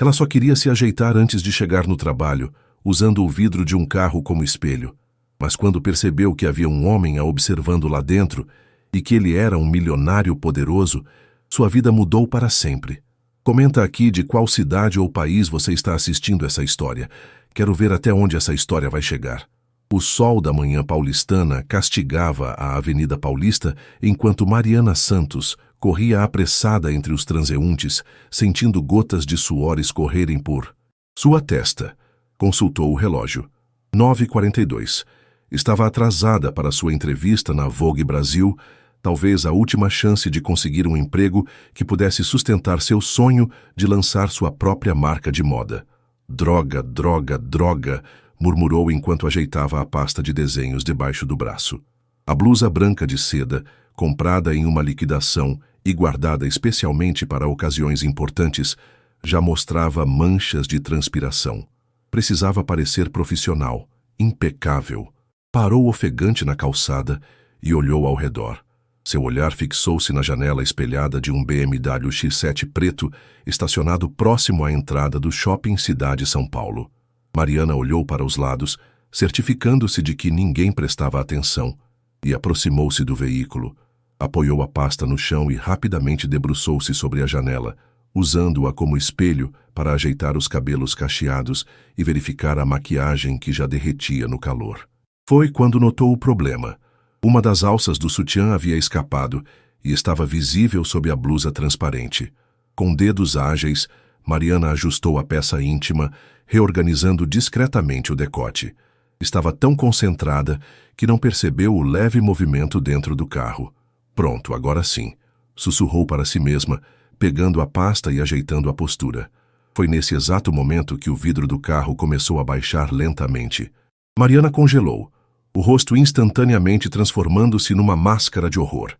Ela só queria se ajeitar antes de chegar no trabalho, usando o vidro de um carro como espelho. Mas quando percebeu que havia um homem a observando lá dentro e que ele era um milionário poderoso, sua vida mudou para sempre. Comenta aqui de qual cidade ou país você está assistindo essa história. Quero ver até onde essa história vai chegar. O sol da manhã paulistana castigava a Avenida Paulista enquanto Mariana Santos corria apressada entre os transeuntes, sentindo gotas de suor escorrerem por sua testa. Consultou o relógio. 9h42. Estava atrasada para sua entrevista na Vogue Brasil, talvez a última chance de conseguir um emprego que pudesse sustentar seu sonho de lançar sua própria marca de moda. Droga, droga, droga, murmurou enquanto ajeitava a pasta de desenhos debaixo do braço. A blusa branca de seda, comprada em uma liquidação e guardada especialmente para ocasiões importantes, já mostrava manchas de transpiração. Precisava parecer profissional, impecável. Parou ofegante na calçada e olhou ao redor. Seu olhar fixou-se na janela espelhada de um BMW X7 preto, estacionado próximo à entrada do Shopping Cidade São Paulo. Mariana olhou para os lados, certificando-se de que ninguém prestava atenção, e aproximou-se do veículo. Apoiou a pasta no chão e rapidamente debruçou-se sobre a janela, usando-a como espelho para ajeitar os cabelos cacheados e verificar a maquiagem que já derretia no calor. Foi quando notou o problema. Uma das alças do sutiã havia escapado e estava visível sob a blusa transparente. Com dedos ágeis, Mariana ajustou a peça íntima, reorganizando discretamente o decote. Estava tão concentrada que não percebeu o leve movimento dentro do carro. Pronto, agora sim, sussurrou para si mesma, pegando a pasta e ajeitando a postura. Foi nesse exato momento que o vidro do carro começou a baixar lentamente. Mariana congelou, o rosto instantaneamente transformando-se numa máscara de horror.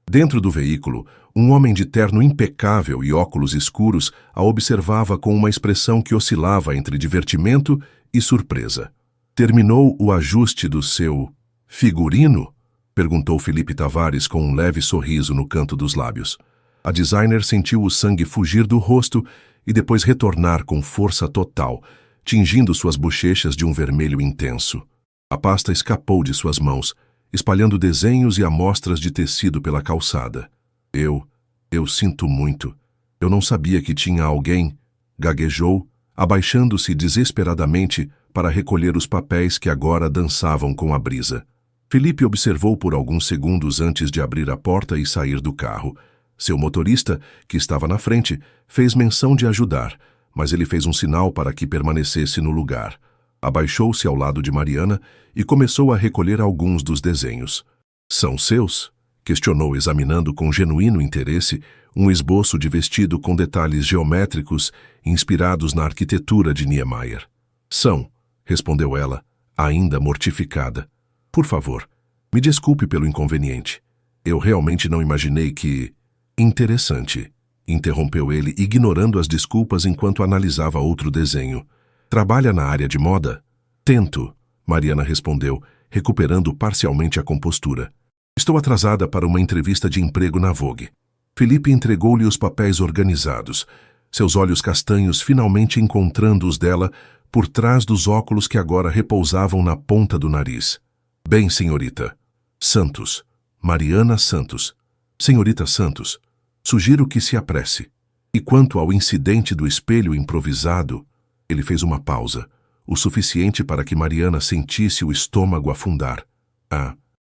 Dentro do veículo, um homem de terno impecável e óculos escuros a observava com uma expressão que oscilava entre divertimento e surpresa. Terminou o ajuste do seu figurino? Perguntou Felipe Tavares com um leve sorriso no canto dos lábios. A designer sentiu o sangue fugir do rosto e depois retornar com força total, tingindo suas bochechas de um vermelho intenso. A pasta escapou de suas mãos, espalhando desenhos e amostras de tecido pela calçada. Eu sinto muito. Eu não sabia que tinha alguém, gaguejou, abaixando-se desesperadamente para recolher os papéis que agora dançavam com a brisa. Felipe observou por alguns segundos antes de abrir a porta e sair do carro. Seu motorista, que estava na frente, fez menção de ajudar, mas ele fez um sinal para que permanecesse no lugar. Abaixou-se ao lado de Mariana e começou a recolher alguns dos desenhos. São seus? Questionou, examinando com genuíno interesse um esboço de vestido com detalhes geométricos inspirados na arquitetura de Niemeyer. São, respondeu ela, ainda mortificada. Por favor, me desculpe pelo inconveniente. Eu realmente não imaginei que... Interessante, interrompeu ele, ignorando as desculpas enquanto analisava outro desenho. Trabalha na área de moda? Tento, Mariana respondeu, recuperando parcialmente a compostura. Estou atrasada para uma entrevista de emprego na Vogue. Felipe entregou-lhe os papéis organizados, seus olhos castanhos finalmente encontrando os dela por trás dos óculos que agora repousavam na ponta do nariz. Bem, senhorita. Santos. Mariana Santos. Senhorita Santos, sugiro que se apresse. E quanto ao incidente do espelho improvisado... Ele fez uma pausa, o suficiente para que Mariana sentisse o estômago afundar.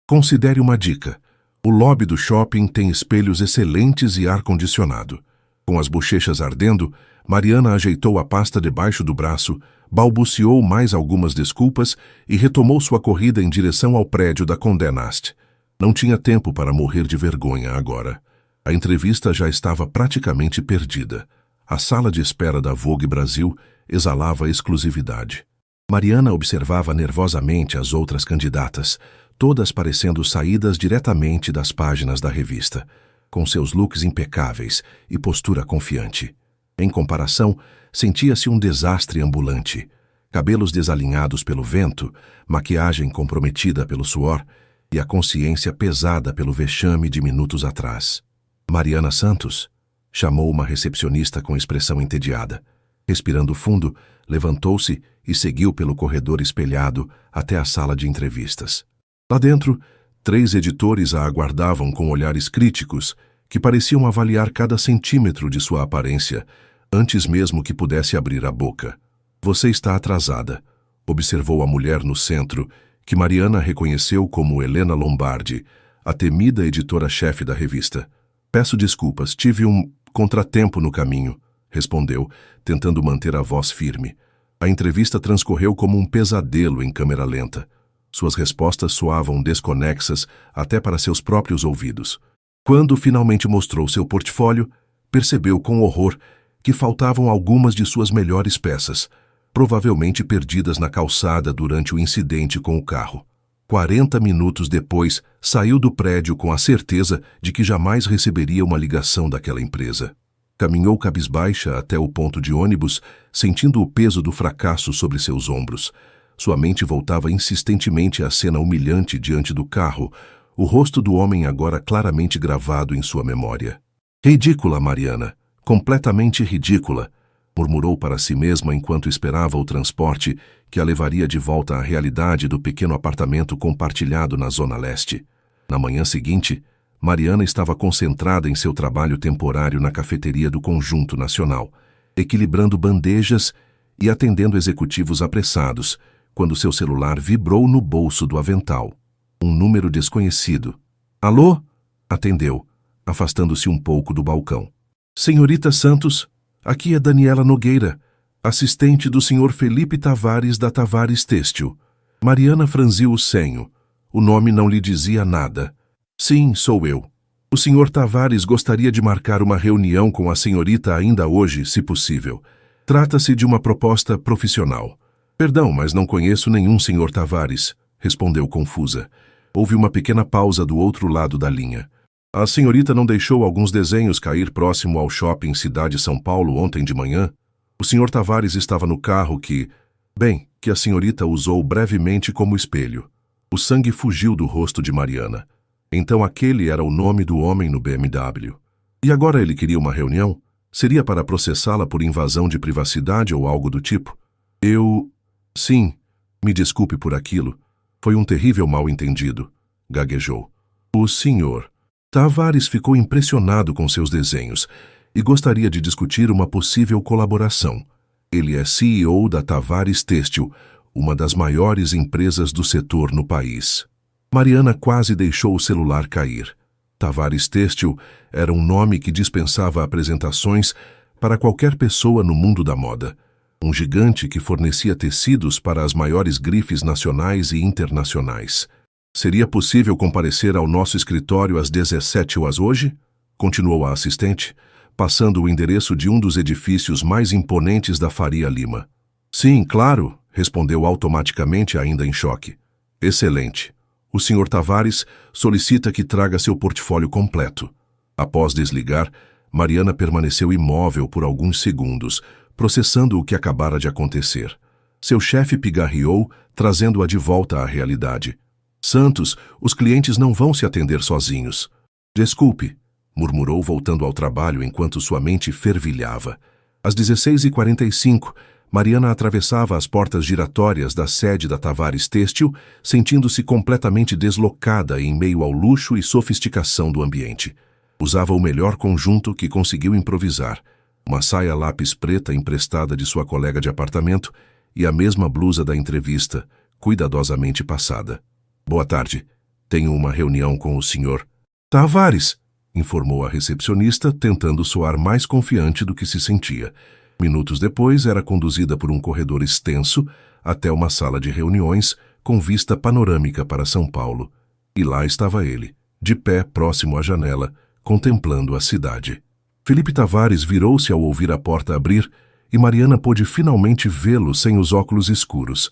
Considere uma dica. O lobby do shopping tem espelhos excelentes e ar-condicionado. Com as bochechas ardendo, Mariana ajeitou a pasta debaixo do braço, balbuciou mais algumas desculpas e retomou sua corrida em direção ao prédio da Condé Nast. Não tinha tempo para morrer de vergonha agora. A entrevista já estava praticamente perdida. A sala de espera da Vogue Brasil exalava exclusividade. Mariana observava nervosamente as outras candidatas, todas parecendo saídas diretamente das páginas da revista, com seus looks impecáveis e postura confiante. Em comparação, sentia-se um desastre ambulante. Cabelos desalinhados pelo vento, maquiagem comprometida pelo suor e a consciência pesada pelo vexame de minutos atrás. Mariana Santos? Chamou uma recepcionista com expressão entediada. Respirando fundo, levantou-se e seguiu pelo corredor espelhado até a sala de entrevistas. Lá dentro, 3 editores a aguardavam com olhares críticos que pareciam avaliar cada centímetro de sua aparência antes mesmo que pudesse abrir a boca. Você está atrasada, observou a mulher no centro, que Mariana reconheceu como Helena Lombardi, a temida editora-chefe da revista. Peço desculpas, tive um contratempo no caminho, respondeu, tentando manter a voz firme. A entrevista transcorreu como um pesadelo em câmera lenta. Suas respostas soavam desconexas até para seus próprios ouvidos. Quando finalmente mostrou seu portfólio, percebeu com horror que faltavam algumas de suas melhores peças, provavelmente perdidas na calçada durante o incidente com o carro. 40 minutos depois, saiu do prédio com a certeza de que jamais receberia uma ligação daquela empresa. Caminhou cabisbaixa até o ponto de ônibus, sentindo o peso do fracasso sobre seus ombros. Sua mente voltava insistentemente à cena humilhante diante do carro, o rosto do homem agora claramente gravado em sua memória. Ridícula, Mariana. Completamente ridícula, murmurou para si mesma enquanto esperava o transporte que a levaria de volta à realidade do pequeno apartamento compartilhado na Zona Leste. Na manhã seguinte, Mariana estava concentrada em seu trabalho temporário na cafeteria do Conjunto Nacional, equilibrando bandejas e atendendo executivos apressados, quando seu celular vibrou no bolso do avental. Um número desconhecido. Alô? Atendeu, afastando-se um pouco do balcão. Senhorita Santos, aqui é Daniela Nogueira, assistente do Sr. Felipe Tavares da Tavares Têxtil. Mariana franziu o senho. O nome não lhe dizia nada. Sim, sou eu. O Sr. Tavares gostaria de marcar uma reunião com a senhorita ainda hoje, se possível. Trata-se de uma proposta profissional. Perdão, mas não conheço nenhum Sr. Tavares, respondeu confusa. Houve uma pequena pausa do outro lado da linha. A senhorita não deixou alguns desenhos cair próximo ao shopping Cidade São Paulo ontem de manhã? O Sr. Tavares estava no carro que a senhorita usou brevemente como espelho. O sangue fugiu do rosto de Mariana. Então aquele era o nome do homem no BMW. E agora ele queria uma reunião? Seria para processá-la por invasão de privacidade ou algo do tipo? Sim, me desculpe por aquilo. Foi um terrível mal-entendido, gaguejou. O senhor Tavares ficou impressionado com seus desenhos e gostaria de discutir uma possível colaboração. Ele é CEO da Tavares Têxtil, uma das maiores empresas do setor no país. Mariana quase deixou o celular cair. Tavares Têxtil era um nome que dispensava apresentações para qualquer pessoa no mundo da moda. Um gigante que fornecia tecidos para as maiores grifes nacionais e internacionais. Seria possível comparecer ao nosso escritório às 17 horas hoje? Continuou a assistente, passando o endereço de um dos edifícios mais imponentes da Faria Lima. Sim, claro, respondeu automaticamente, ainda em choque. Excelente. O Sr. Tavares solicita que traga seu portfólio completo. Após desligar, Mariana permaneceu imóvel por alguns segundos, processando o que acabara de acontecer. Seu chefe pigarreou, trazendo-a de volta à realidade. Santos, os clientes não vão se atender sozinhos. Desculpe, murmurou voltando ao trabalho enquanto sua mente fervilhava. Às 16h45, Mariana atravessava as portas giratórias da sede da Tavares Têxtil, sentindo-se completamente deslocada em meio ao luxo e sofisticação do ambiente. Usava o melhor conjunto que conseguiu improvisar, uma saia lápis preta emprestada de sua colega de apartamento e a mesma blusa da entrevista, cuidadosamente passada. Boa tarde. Tenho uma reunião com o Sr. Tavares, informou a recepcionista, tentando soar mais confiante do que se sentia. Minutos depois, era conduzida por um corredor extenso até uma sala de reuniões com vista panorâmica para São Paulo. E lá estava ele, de pé próximo à janela, contemplando a cidade. Felipe Tavares virou-se ao ouvir a porta abrir e Mariana pôde finalmente vê-lo sem os óculos escuros.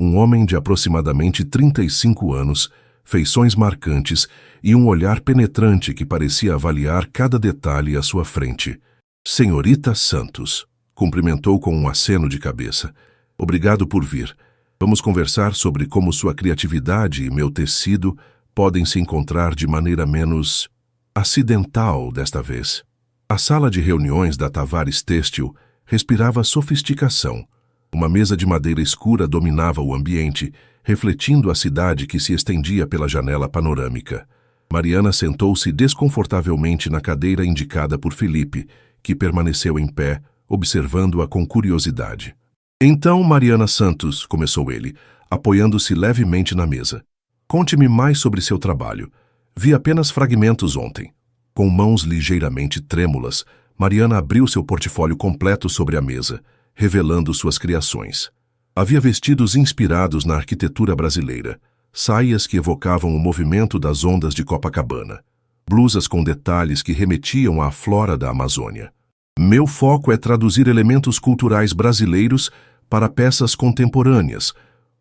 Um homem de aproximadamente 35 anos, feições marcantes e um olhar penetrante que parecia avaliar cada detalhe à sua frente. Senhorita Santos, cumprimentou com um aceno de cabeça. Obrigado por vir. Vamos conversar sobre como sua criatividade e meu tecido podem se encontrar de maneira menos acidental desta vez. A sala de reuniões da Tavares Têxtil respirava sofisticação. Uma mesa de madeira escura dominava o ambiente, refletindo a cidade que se estendia pela janela panorâmica. Mariana sentou-se desconfortavelmente na cadeira indicada por Felipe, que permaneceu em pé, observando-a com curiosidade. Então, Mariana Santos, começou ele, apoiando-se levemente na mesa. Conte-me mais sobre seu trabalho. Vi apenas fragmentos ontem. Com mãos ligeiramente trêmulas, Mariana abriu seu portfólio completo sobre a mesa, revelando suas criações. Havia vestidos inspirados na arquitetura brasileira, saias que evocavam o movimento das ondas de Copacabana, blusas com detalhes que remetiam à flora da Amazônia. Meu foco é traduzir elementos culturais brasileiros para peças contemporâneas,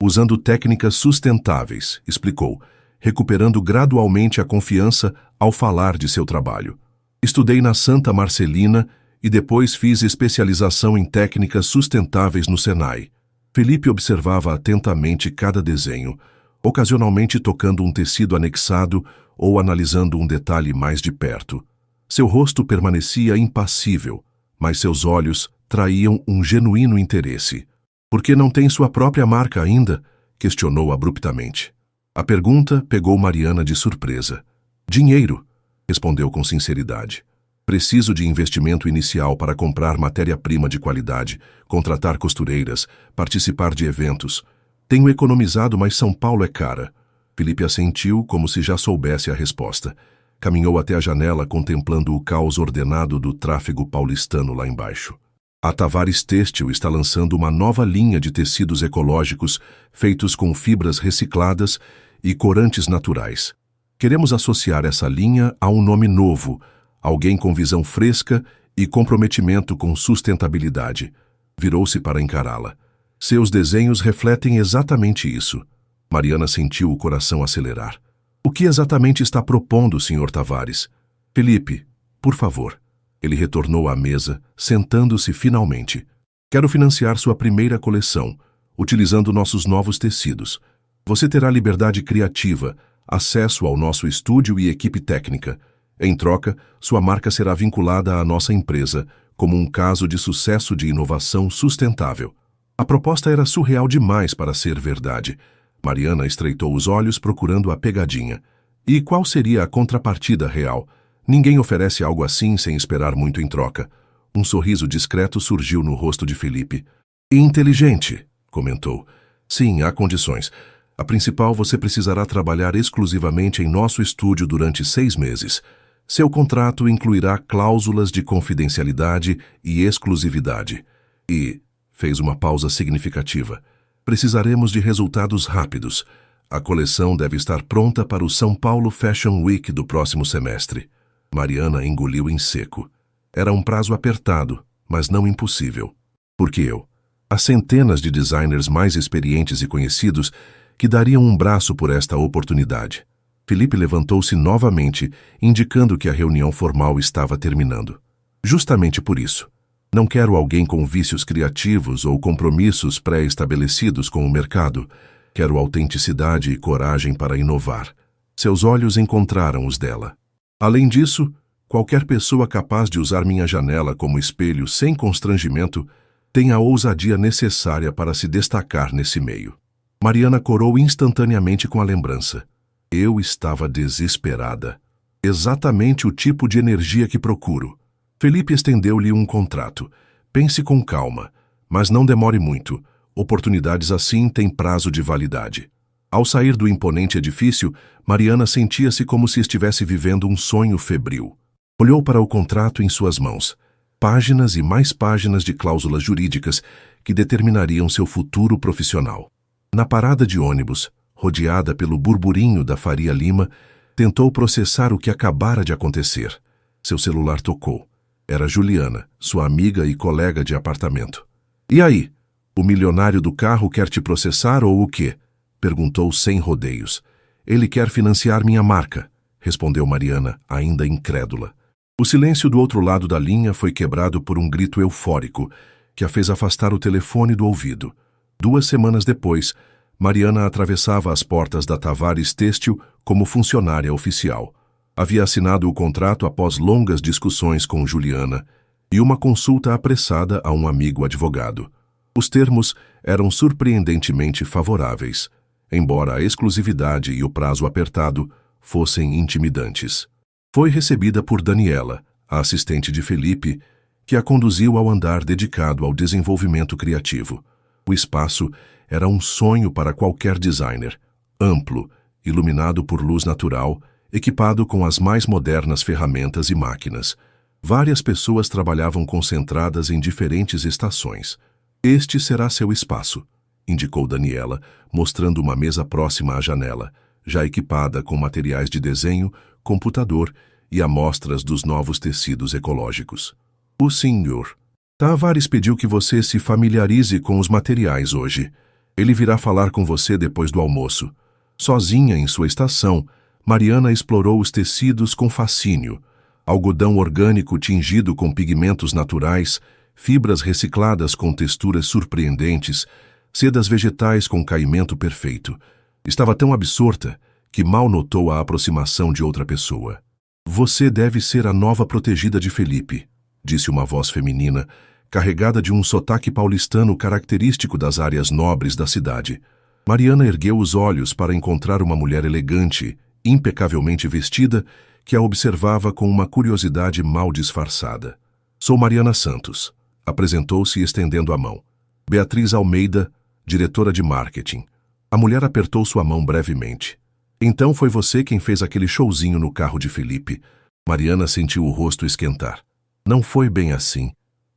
usando técnicas sustentáveis, explicou, recuperando gradualmente a confiança ao falar de seu trabalho. Estudei na Santa Marcelina e depois fiz especialização em técnicas sustentáveis no Senai. Felipe observava atentamente cada desenho, ocasionalmente tocando um tecido anexado ou analisando um detalhe mais de perto. Seu rosto permanecia impassível, mas seus olhos traíam um genuíno interesse. Por que não tem sua própria marca ainda? Questionou abruptamente. A pergunta pegou Mariana de surpresa. Dinheiro, respondeu com sinceridade. Preciso de investimento inicial para comprar matéria-prima de qualidade, contratar costureiras, participar de eventos. Tenho economizado, mas São Paulo é cara. Felipe assentiu como se já soubesse a resposta. Caminhou até a janela contemplando o caos ordenado do tráfego paulistano lá embaixo. A Tavares Têxtil está lançando uma nova linha de tecidos ecológicos feitos com fibras recicladas e corantes naturais. Queremos associar essa linha a um nome novo, alguém com visão fresca e comprometimento com sustentabilidade. Virou-se para encará-la. Seus desenhos refletem exatamente isso. Mariana sentiu o coração acelerar. O que exatamente está propondo, Sr. Tavares? Felipe, por favor. Ele retornou à mesa, sentando-se finalmente. Quero financiar sua primeira coleção, utilizando nossos novos tecidos. Você terá liberdade criativa, acesso ao nosso estúdio e equipe técnica. Em troca, sua marca será vinculada à nossa empresa, como um caso de sucesso de inovação sustentável. A proposta era surreal demais para ser verdade. Mariana estreitou os olhos procurando a pegadinha. E qual seria a contrapartida real? Ninguém oferece algo assim sem esperar muito em troca. Um sorriso discreto surgiu no rosto de Felipe. Inteligente, comentou. Sim, há condições. A principal, você precisará trabalhar exclusivamente em nosso estúdio durante 6 meses. Seu contrato incluirá cláusulas de confidencialidade e exclusividade. E, fez uma pausa significativa, precisaremos de resultados rápidos. A coleção deve estar pronta para o São Paulo Fashion Week do próximo semestre. Mariana engoliu em seco. Era um prazo apertado, mas não impossível. Porque eu? Há centenas de designers mais experientes e conhecidos que dariam um braço por esta oportunidade. Felipe levantou-se novamente, indicando que a reunião formal estava terminando. Justamente por isso. Não quero alguém com vícios criativos ou compromissos pré-estabelecidos com o mercado. Quero autenticidade e coragem para inovar. Seus olhos encontraram os dela. Além disso, qualquer pessoa capaz de usar minha janela como espelho sem constrangimento tem a ousadia necessária para se destacar nesse meio. Mariana corou instantaneamente com a lembrança. Eu estava desesperada. Exatamente o tipo de energia que procuro. Felipe estendeu-lhe um contrato. Pense com calma, mas não demore muito. Oportunidades assim têm prazo de validade. Ao sair do imponente edifício, Mariana sentia-se como se estivesse vivendo um sonho febril. Olhou para o contrato em suas mãos. Páginas e mais páginas de cláusulas jurídicas que determinariam seu futuro profissional. Na parada de ônibus, rodeada pelo burburinho da Faria Lima, tentou processar o que acabara de acontecer. Seu celular tocou. Era Juliana, sua amiga e colega de apartamento. E aí? O milionário do carro quer te processar ou o quê? Perguntou sem rodeios. Ele quer financiar minha marca, respondeu Mariana, ainda incrédula. O silêncio do outro lado da linha foi quebrado por um grito eufórico, que a fez afastar o telefone do ouvido. 2 semanas depois, Mariana atravessava as portas da Tavares Têxtil como funcionária oficial. Havia assinado o contrato após longas discussões com Juliana, e uma consulta apressada a um amigo advogado. Os termos eram surpreendentemente favoráveis, embora a exclusividade e o prazo apertado fossem intimidantes. Foi recebida por Daniela, a assistente de Felipe, que a conduziu ao andar dedicado ao desenvolvimento criativo. O espaço era um sonho para qualquer designer, amplo, iluminado por luz natural, equipado com as mais modernas ferramentas e máquinas. Várias pessoas trabalhavam concentradas em diferentes estações. Este será seu espaço, indicou Daniela, mostrando uma mesa próxima à janela, já equipada com materiais de desenho, computador e amostras dos novos tecidos ecológicos. O senhor Tavares pediu que você se familiarize com os materiais hoje. Ele virá falar com você depois do almoço. Sozinha em sua estação, Mariana explorou os tecidos com fascínio. Algodão orgânico tingido com pigmentos naturais, fibras recicladas com texturas surpreendentes, sedas vegetais com caimento perfeito. Estava tão absorta que mal notou a aproximação de outra pessoa. Você deve ser a nova protegida de Felipe, disse uma voz feminina, carregada de um sotaque paulistano característico das áreas nobres da cidade. Mariana ergueu os olhos para encontrar uma mulher elegante, impecavelmente vestida, que a observava com uma curiosidade mal disfarçada. Sou Mariana Santos, apresentou-se estendendo a mão. Beatriz Almeida, diretora de marketing. A mulher apertou sua mão brevemente. Então foi você quem fez aquele showzinho no carro de Felipe. Mariana sentiu o rosto esquentar. Não foi bem assim.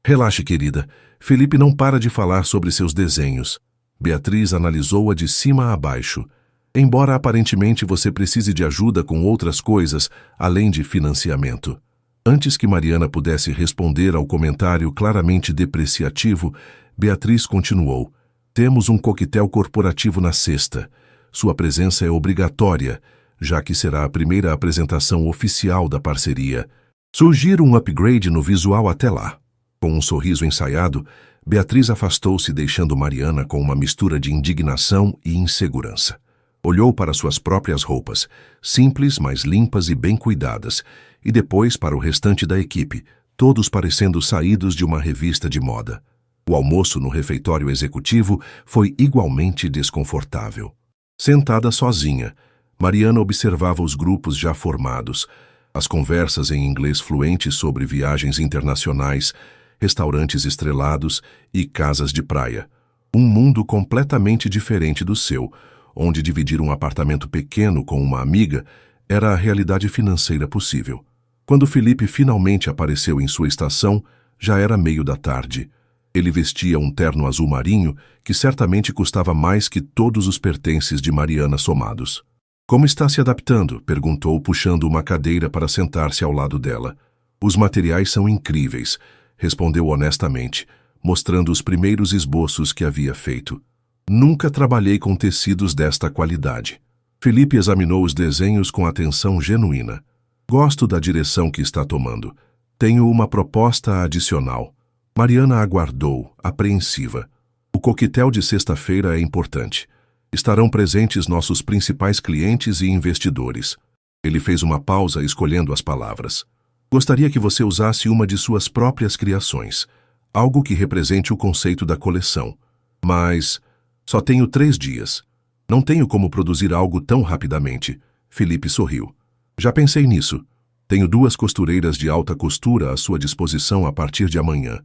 Relaxe, querida. Felipe não para de falar sobre seus desenhos. Beatriz analisou-a de cima a baixo. Embora aparentemente você precise de ajuda com outras coisas, além de financiamento. Antes que Mariana pudesse responder ao comentário claramente depreciativo, Beatriz continuou. Temos um coquetel corporativo na sexta. Sua presença é obrigatória, já que será a primeira apresentação oficial da parceria. Sugiro um upgrade no visual até lá. Com um sorriso ensaiado, Beatriz afastou-se, deixando Mariana com uma mistura de indignação e insegurança. Olhou para suas próprias roupas, simples, mas limpas e bem cuidadas, e depois para o restante da equipe, todos parecendo saídos de uma revista de moda. O almoço no refeitório executivo foi igualmente desconfortável. Sentada sozinha, Mariana observava os grupos já formados, as conversas em inglês fluente sobre viagens internacionais, restaurantes estrelados e casas de praia. Um mundo completamente diferente do seu, onde dividir um apartamento pequeno com uma amiga era a realidade financeira possível. Quando Felipe finalmente apareceu em sua estação, já era meio da tarde. Ele vestia um terno azul marinho que certamente custava mais que todos os pertences de Mariana somados. Como está se adaptando? Perguntou, puxando uma cadeira para sentar-se ao lado dela. Os materiais são incríveis, respondeu honestamente, mostrando os primeiros esboços que havia feito. Nunca trabalhei com tecidos desta qualidade. Felipe examinou os desenhos com atenção genuína. Gosto da direção que está tomando. Tenho uma proposta adicional. Mariana aguardou, apreensiva. O coquetel de sexta-feira é importante. Estarão presentes nossos principais clientes e investidores. Ele fez uma pausa escolhendo as palavras. Gostaria que você usasse uma de suas próprias criações, algo que represente o conceito da coleção. Mas só tenho 3 dias. Não tenho como produzir algo tão rapidamente. Felipe sorriu. Já pensei nisso. Tenho 2 costureiras de alta costura à sua disposição a partir de amanhã.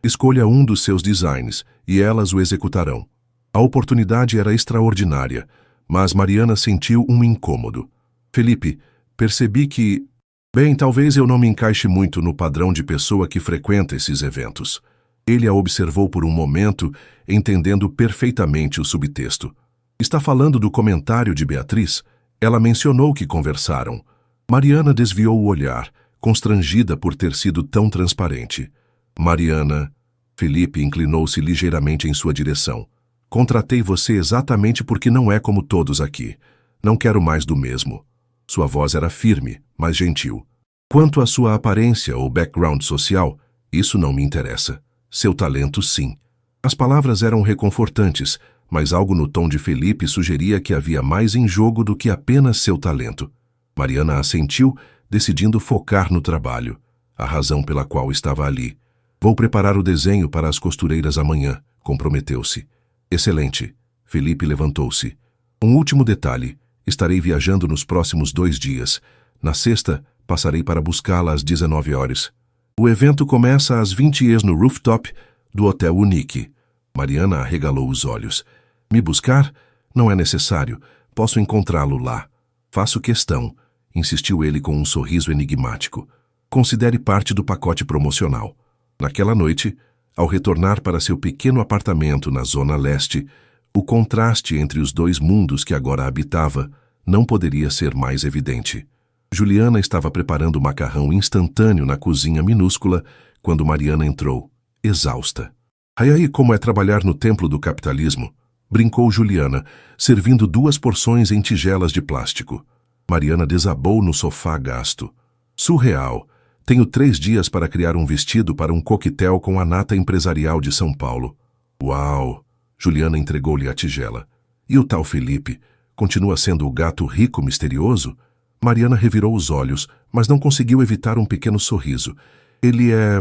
Escolha um dos seus designs e elas o executarão. A oportunidade era extraordinária, mas Mariana sentiu um incômodo. Felipe, percebi que... Bem, talvez eu não me encaixe muito no padrão de pessoa que frequenta esses eventos. Ele a observou por um momento, entendendo perfeitamente o subtexto. Está falando do comentário de Beatriz? Ela mencionou que conversaram. Mariana desviou o olhar, constrangida por ter sido tão transparente. Mariana... Felipe inclinou-se ligeiramente em sua direção. Contratei você exatamente porque não é como todos aqui. Não quero mais do mesmo. Sua voz era firme, mas gentil. Quanto à sua aparência ou background social, isso não me interessa. Seu talento, sim. As palavras eram reconfortantes, mas algo no tom de Felipe sugeria que havia mais em jogo do que apenas seu talento. Mariana assentiu, decidindo focar no trabalho, a razão pela qual estava ali. Vou preparar o desenho para as costureiras amanhã, comprometeu-se. Excelente. Felipe levantou-se. Um último detalhe. Estarei viajando nos próximos 2 dias. Na sexta, passarei para buscá-la às 19 horas. O evento começa às 20 no rooftop do Hotel Unique. Mariana arregalou os olhos. Me buscar? Não é necessário. Posso encontrá-lo lá. Faço questão, insistiu ele com um sorriso enigmático. Considere parte do pacote promocional. Naquela noite, ao retornar para seu pequeno apartamento na Zona Leste, o contraste entre os 2 mundos que agora habitava não poderia ser mais evidente. Juliana estava preparando macarrão instantâneo na cozinha minúscula quando Mariana entrou, exausta. Aí como é trabalhar no templo do capitalismo? Brincou Juliana, servindo 2 porções em tigelas de plástico. Mariana desabou no sofá gasto. Surreal. Tenho 3 dias para criar um vestido para um coquetel com a nata empresarial de São Paulo. Uau! Juliana entregou-lhe a tigela. E o tal Felipe? Continua sendo o gato rico misterioso? Mariana revirou os olhos, mas não conseguiu evitar um pequeno sorriso. Ele é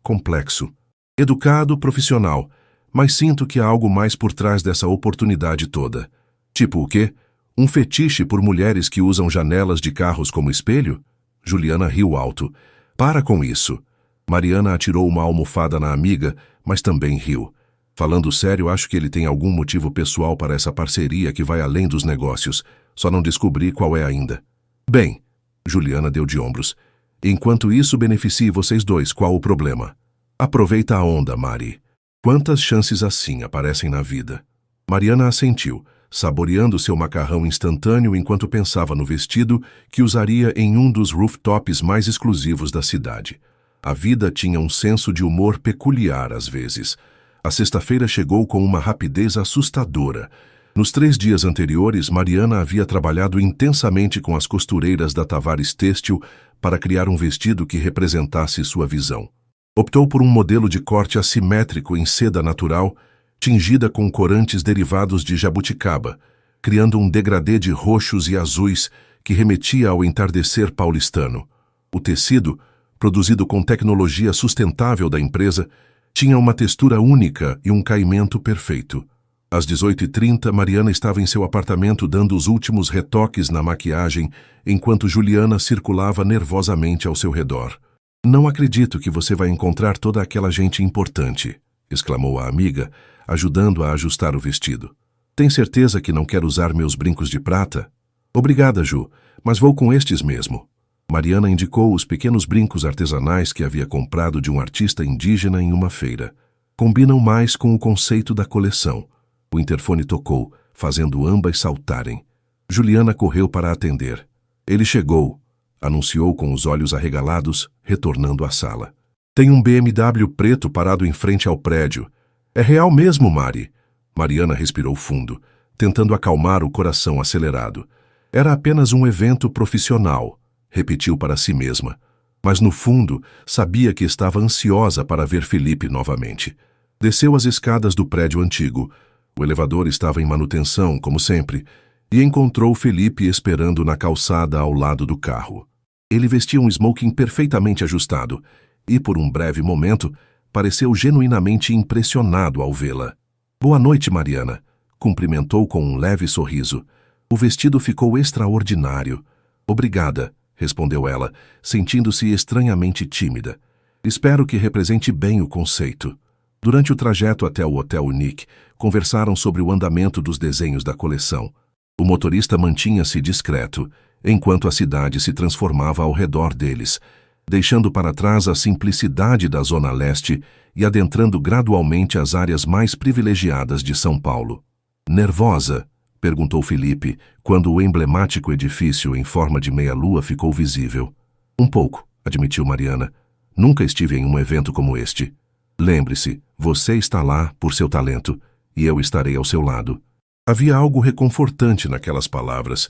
complexo. Educado, profissional, mas sinto que há algo mais por trás dessa oportunidade toda. Tipo o quê? Um fetiche por mulheres que usam janelas de carros como espelho? Juliana riu alto. Para com isso. Mariana atirou uma almofada na amiga, mas também riu. Falando sério, acho que ele tem algum motivo pessoal para essa parceria que vai além dos negócios. Só não descobri qual é ainda. Bem, Juliana deu de ombros. Enquanto isso beneficie vocês 2, qual o problema? Aproveita a onda, Mari. Quantas chances assim aparecem na vida? Mariana assentiu, saboreando seu macarrão instantâneo enquanto pensava no vestido que usaria em um dos rooftops mais exclusivos da cidade. A vida tinha um senso de humor peculiar às vezes. A sexta-feira chegou com uma rapidez assustadora. Nos 3 dias anteriores, Mariana havia trabalhado intensamente com as costureiras da Tavares Têxtil para criar um vestido que representasse sua visão. Optou por um modelo de corte assimétrico em seda natural, tingida com corantes derivados de jabuticaba, criando um degradê de roxos e azuis que remetia ao entardecer paulistano. O tecido, produzido com tecnologia sustentável da empresa, tinha uma textura única e um caimento perfeito. Às 18h30, Mariana estava em seu apartamento dando os últimos retoques na maquiagem, enquanto Juliana circulava nervosamente ao seu redor. Não acredito que você vai encontrar toda aquela gente importante, exclamou a amiga, ajudando a ajustar o vestido. Tem certeza que não quer usar meus brincos de prata? Obrigada, Ju, mas vou com estes mesmo. Mariana indicou os pequenos brincos artesanais que havia comprado de um artista indígena em uma feira. Combinam mais com o conceito da coleção. O interfone tocou, fazendo ambas saltarem. Juliana correu para atender. Ele chegou, anunciou com os olhos arregalados, retornando à sala. Tem um BMW preto parado em frente ao prédio. É real mesmo, Mari? Mariana respirou fundo, tentando acalmar o coração acelerado. Era apenas um evento profissional, repetiu para si mesma. Mas no fundo, sabia que estava ansiosa para ver Felipe novamente. Desceu as escadas do prédio antigo. O elevador estava em manutenção, como sempre, e encontrou Felipe esperando na calçada ao lado do carro. Ele vestia um smoking perfeitamente ajustado e, por um breve momento, pareceu genuinamente impressionado ao vê-la. Boa noite, Mariana, cumprimentou com um leve sorriso. O vestido ficou extraordinário. Obrigada, respondeu ela, sentindo-se estranhamente tímida. Espero que represente bem o conceito. Durante o trajeto até o Hotel Unique, conversaram sobre o andamento dos desenhos da coleção. O motorista mantinha-se discreto, enquanto a cidade se transformava ao redor deles, deixando para trás a simplicidade da Zona Leste e adentrando gradualmente as áreas mais privilegiadas de São Paulo. Nervosa? Perguntou Felipe, quando o emblemático edifício em forma de meia-lua ficou visível. Um pouco, admitiu Mariana. Nunca estive em um evento como este. Lembre-se, você está lá por seu talento, e eu estarei ao seu lado. Havia algo reconfortante naquelas palavras,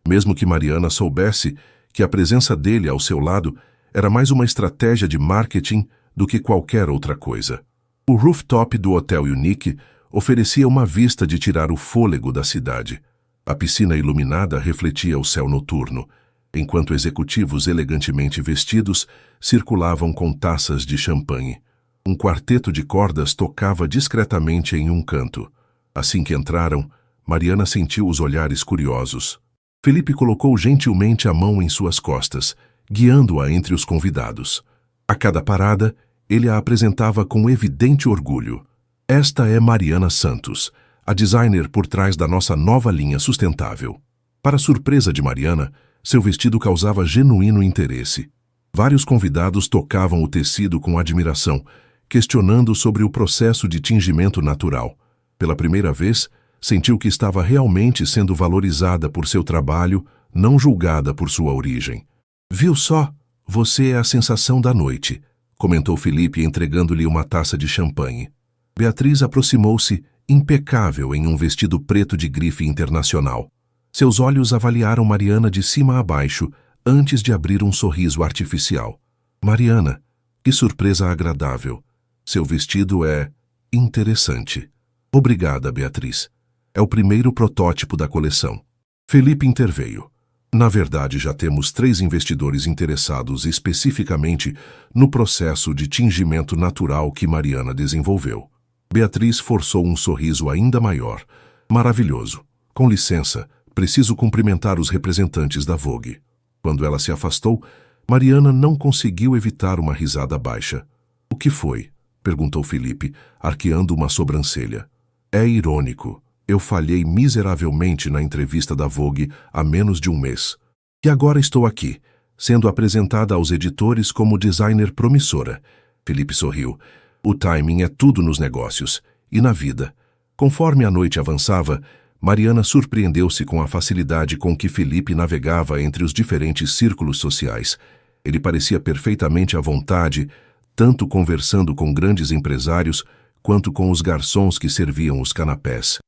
mesmo que Mariana soubesse que a presença dele ao seu lado era mais uma estratégia de marketing do que qualquer outra coisa. O rooftop do Hotel Unique oferecia uma vista de tirar o fôlego da cidade. A piscina iluminada refletia o céu noturno, enquanto executivos elegantemente vestidos circulavam com taças de champanhe. Um quarteto de cordas tocava discretamente em um canto. Assim que entraram, Mariana sentiu os olhares curiosos. Felipe colocou gentilmente a mão em suas costas, guiando-a entre os convidados. A cada parada, ele a apresentava com evidente orgulho. Esta é Mariana Santos, a designer por trás da nossa nova linha sustentável. Para surpresa de Mariana, seu vestido causava genuíno interesse. Vários convidados tocavam o tecido com admiração, questionando sobre o processo de tingimento natural. Pela primeira vez, sentiu que estava realmente sendo valorizada por seu trabalho, não julgada por sua origem. Viu só? Você é a sensação da noite, comentou Felipe entregando-lhe uma taça de champanhe. Beatriz aproximou-se, impecável em um vestido preto de grife internacional. Seus olhos avaliaram Mariana de cima a baixo, antes de abrir um sorriso artificial. Mariana, que surpresa agradável. Seu vestido é interessante. Obrigada, Beatriz. É o primeiro protótipo da coleção. Felipe interveio. Na verdade, já temos 3 investidores interessados especificamente no processo de tingimento natural que Mariana desenvolveu. Beatriz forçou um sorriso ainda maior. Maravilhoso. Com licença, preciso cumprimentar os representantes da Vogue. Quando ela se afastou, Mariana não conseguiu evitar uma risada baixa. O que foi? Perguntou Felipe, arqueando uma sobrancelha. É irônico. Eu falhei miseravelmente na entrevista da Vogue há menos de um mês. E agora estou aqui, sendo apresentada aos editores como designer promissora. Felipe sorriu. O timing é tudo nos negócios e na vida. Conforme a noite avançava, Mariana surpreendeu-se com a facilidade com que Felipe navegava entre os diferentes círculos sociais. Ele parecia perfeitamente à vontade, tanto conversando com grandes empresários quanto com os garçons que serviam os canapés.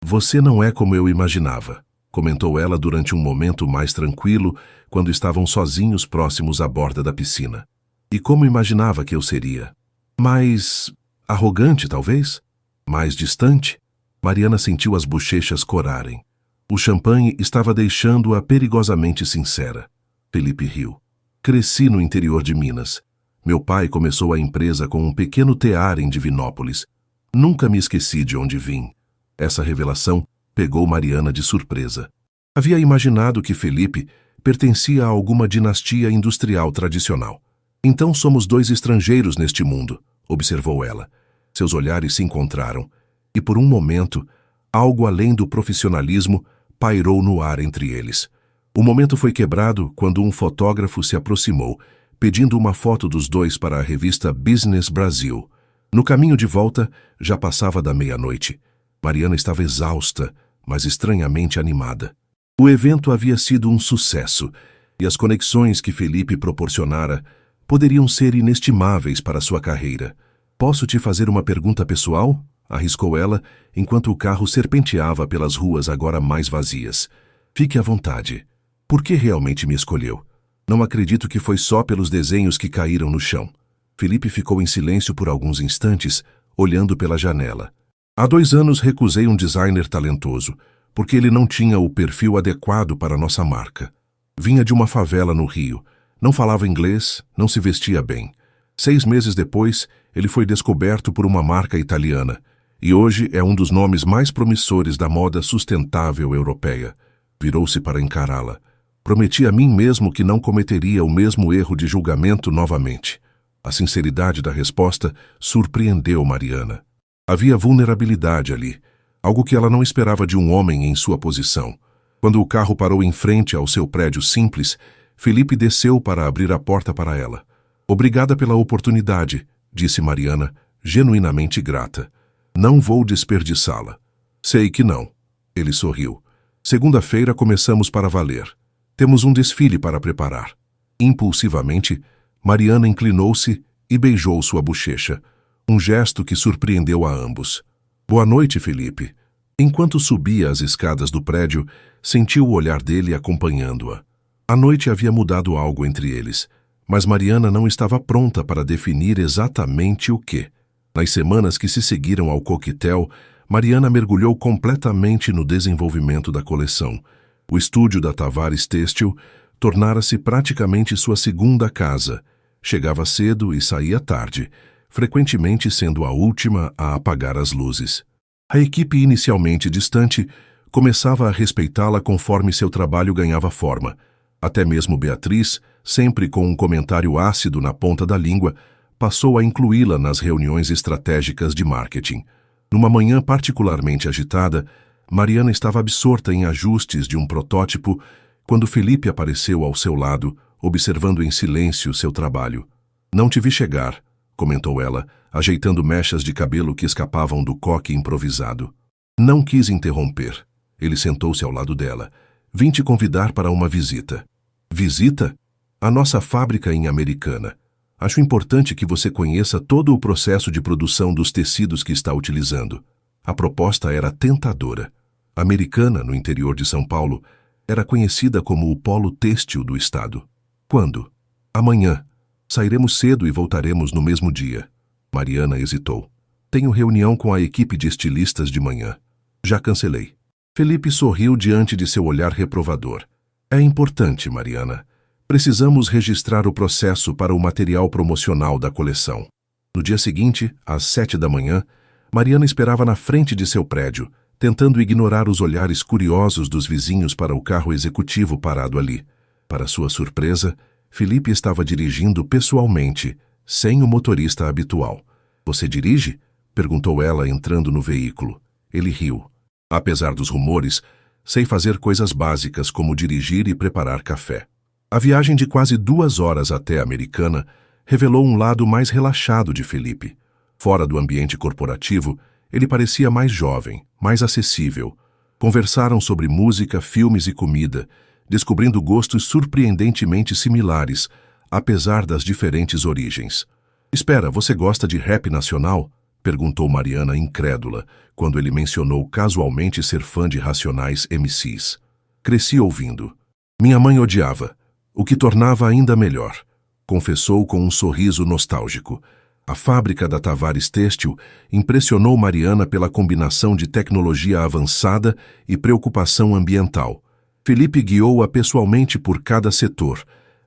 Você não é como eu imaginava, comentou ela durante um momento mais tranquilo, quando estavam sozinhos próximos à borda da piscina. E como imaginava que eu seria? Mais arrogante, talvez? Mais distante? Mariana sentiu as bochechas corarem. O champanhe estava deixando-a perigosamente sincera. Felipe riu. Cresci no interior de Minas. Meu pai começou a empresa com um pequeno tear em Divinópolis. Nunca me esqueci de onde vim. Essa revelação pegou Mariana de surpresa. Havia imaginado que Felipe pertencia a alguma dinastia industrial tradicional. Então somos 2 estrangeiros neste mundo, observou ela. Seus olhares se encontraram, e por um momento, algo além do profissionalismo pairou no ar entre eles. O momento foi quebrado quando um fotógrafo se aproximou, pedindo uma foto dos 2 para a revista Business Brasil. No caminho de volta, já passava da meia-noite. Mariana estava exausta, mas estranhamente animada. O evento havia sido um sucesso, e as conexões que Felipe proporcionara poderiam ser inestimáveis para sua carreira. Posso te fazer uma pergunta pessoal? Arriscou ela, enquanto o carro serpenteava pelas ruas agora mais vazias. Fique à vontade. Por que realmente me escolheu? Não acredito que foi só pelos desenhos que caíram no chão. Felipe ficou em silêncio por alguns instantes, olhando pela janela. Há 2 anos recusei um designer talentoso, porque ele não tinha o perfil adequado para nossa marca. Vinha de uma favela no Rio, não falava inglês, não se vestia bem. 6 meses depois, ele foi descoberto por uma marca italiana, e hoje é um dos nomes mais promissores da moda sustentável europeia. Virou-se para encará-la. Prometi a mim mesmo que não cometeria o mesmo erro de julgamento novamente. A sinceridade da resposta surpreendeu Mariana. Havia vulnerabilidade ali, algo que ela não esperava de um homem em sua posição. Quando o carro parou em frente ao seu prédio simples, Felipe desceu para abrir a porta para ela. Obrigada pela oportunidade, disse Mariana, genuinamente grata. Não vou desperdiçá-la. Sei que não. Ele sorriu. Segunda-feira começamos para valer. Temos um desfile para preparar. Impulsivamente, Mariana inclinou-se e beijou sua bochecha. Um gesto que surpreendeu a ambos. Boa noite, Felipe. Enquanto subia as escadas do prédio, sentiu o olhar dele acompanhando-a. A noite havia mudado algo entre eles, mas Mariana não estava pronta para definir exatamente o que. Nas semanas que se seguiram ao coquetel, Mariana mergulhou completamente no desenvolvimento da coleção. O estúdio da Tavares Têxtil tornara-se praticamente sua segunda casa. Chegava cedo e saía tarde, frequentemente sendo a última a apagar as luzes. A equipe, inicialmente distante, começava a respeitá-la conforme seu trabalho ganhava forma. Até mesmo Beatriz, sempre com um comentário ácido na ponta da língua, passou a incluí-la nas reuniões estratégicas de marketing. Numa manhã particularmente agitada, Mariana estava absorta em ajustes de um protótipo quando Felipe apareceu ao seu lado, observando em silêncio seu trabalho. "Não te vi chegar", comentou ela, ajeitando mechas de cabelo que escapavam do coque improvisado. Não quis interromper. Ele sentou-se ao lado dela. "Vim te convidar para uma visita." "Visita?" "A nossa fábrica em Americana. Acho importante que você conheça todo o processo de produção dos tecidos que está utilizando." A proposta era tentadora. Americana, no interior de São Paulo, era conhecida como o polo têxtil do estado. "Quando?" "Amanhã. Sairemos cedo e voltaremos no mesmo dia." Mariana hesitou. "Tenho reunião com a equipe de estilistas de manhã. Já cancelei." Felipe sorriu diante de seu olhar reprovador. "É importante, Mariana. Precisamos registrar o processo para o material promocional da coleção." No dia seguinte, às 7 da manhã, Mariana esperava na frente de seu prédio, tentando ignorar os olhares curiosos dos vizinhos para o carro executivo parado ali. Para sua surpresa, Felipe estava dirigindo pessoalmente, sem o motorista habitual. "Você dirige?" perguntou ela, entrando no veículo. Ele riu. "Apesar dos rumores, sei fazer coisas básicas como dirigir e preparar café." A viagem de quase 2 horas até a Americana revelou um lado mais relaxado de Felipe. Fora do ambiente corporativo, ele parecia mais jovem, mais acessível. Conversaram sobre música, filmes e comida, descobrindo gostos surpreendentemente similares, apesar das diferentes origens. "Espera, você gosta de rap nacional?" perguntou Mariana incrédula, quando ele mencionou casualmente ser fã de Racionais MCs. "Cresci ouvindo. Minha mãe odiava, o que tornava ainda melhor", confessou com um sorriso nostálgico. A fábrica da Tavares Têxtil impressionou Mariana pela combinação de tecnologia avançada e preocupação ambiental. Felipe guiou-a pessoalmente por cada setor,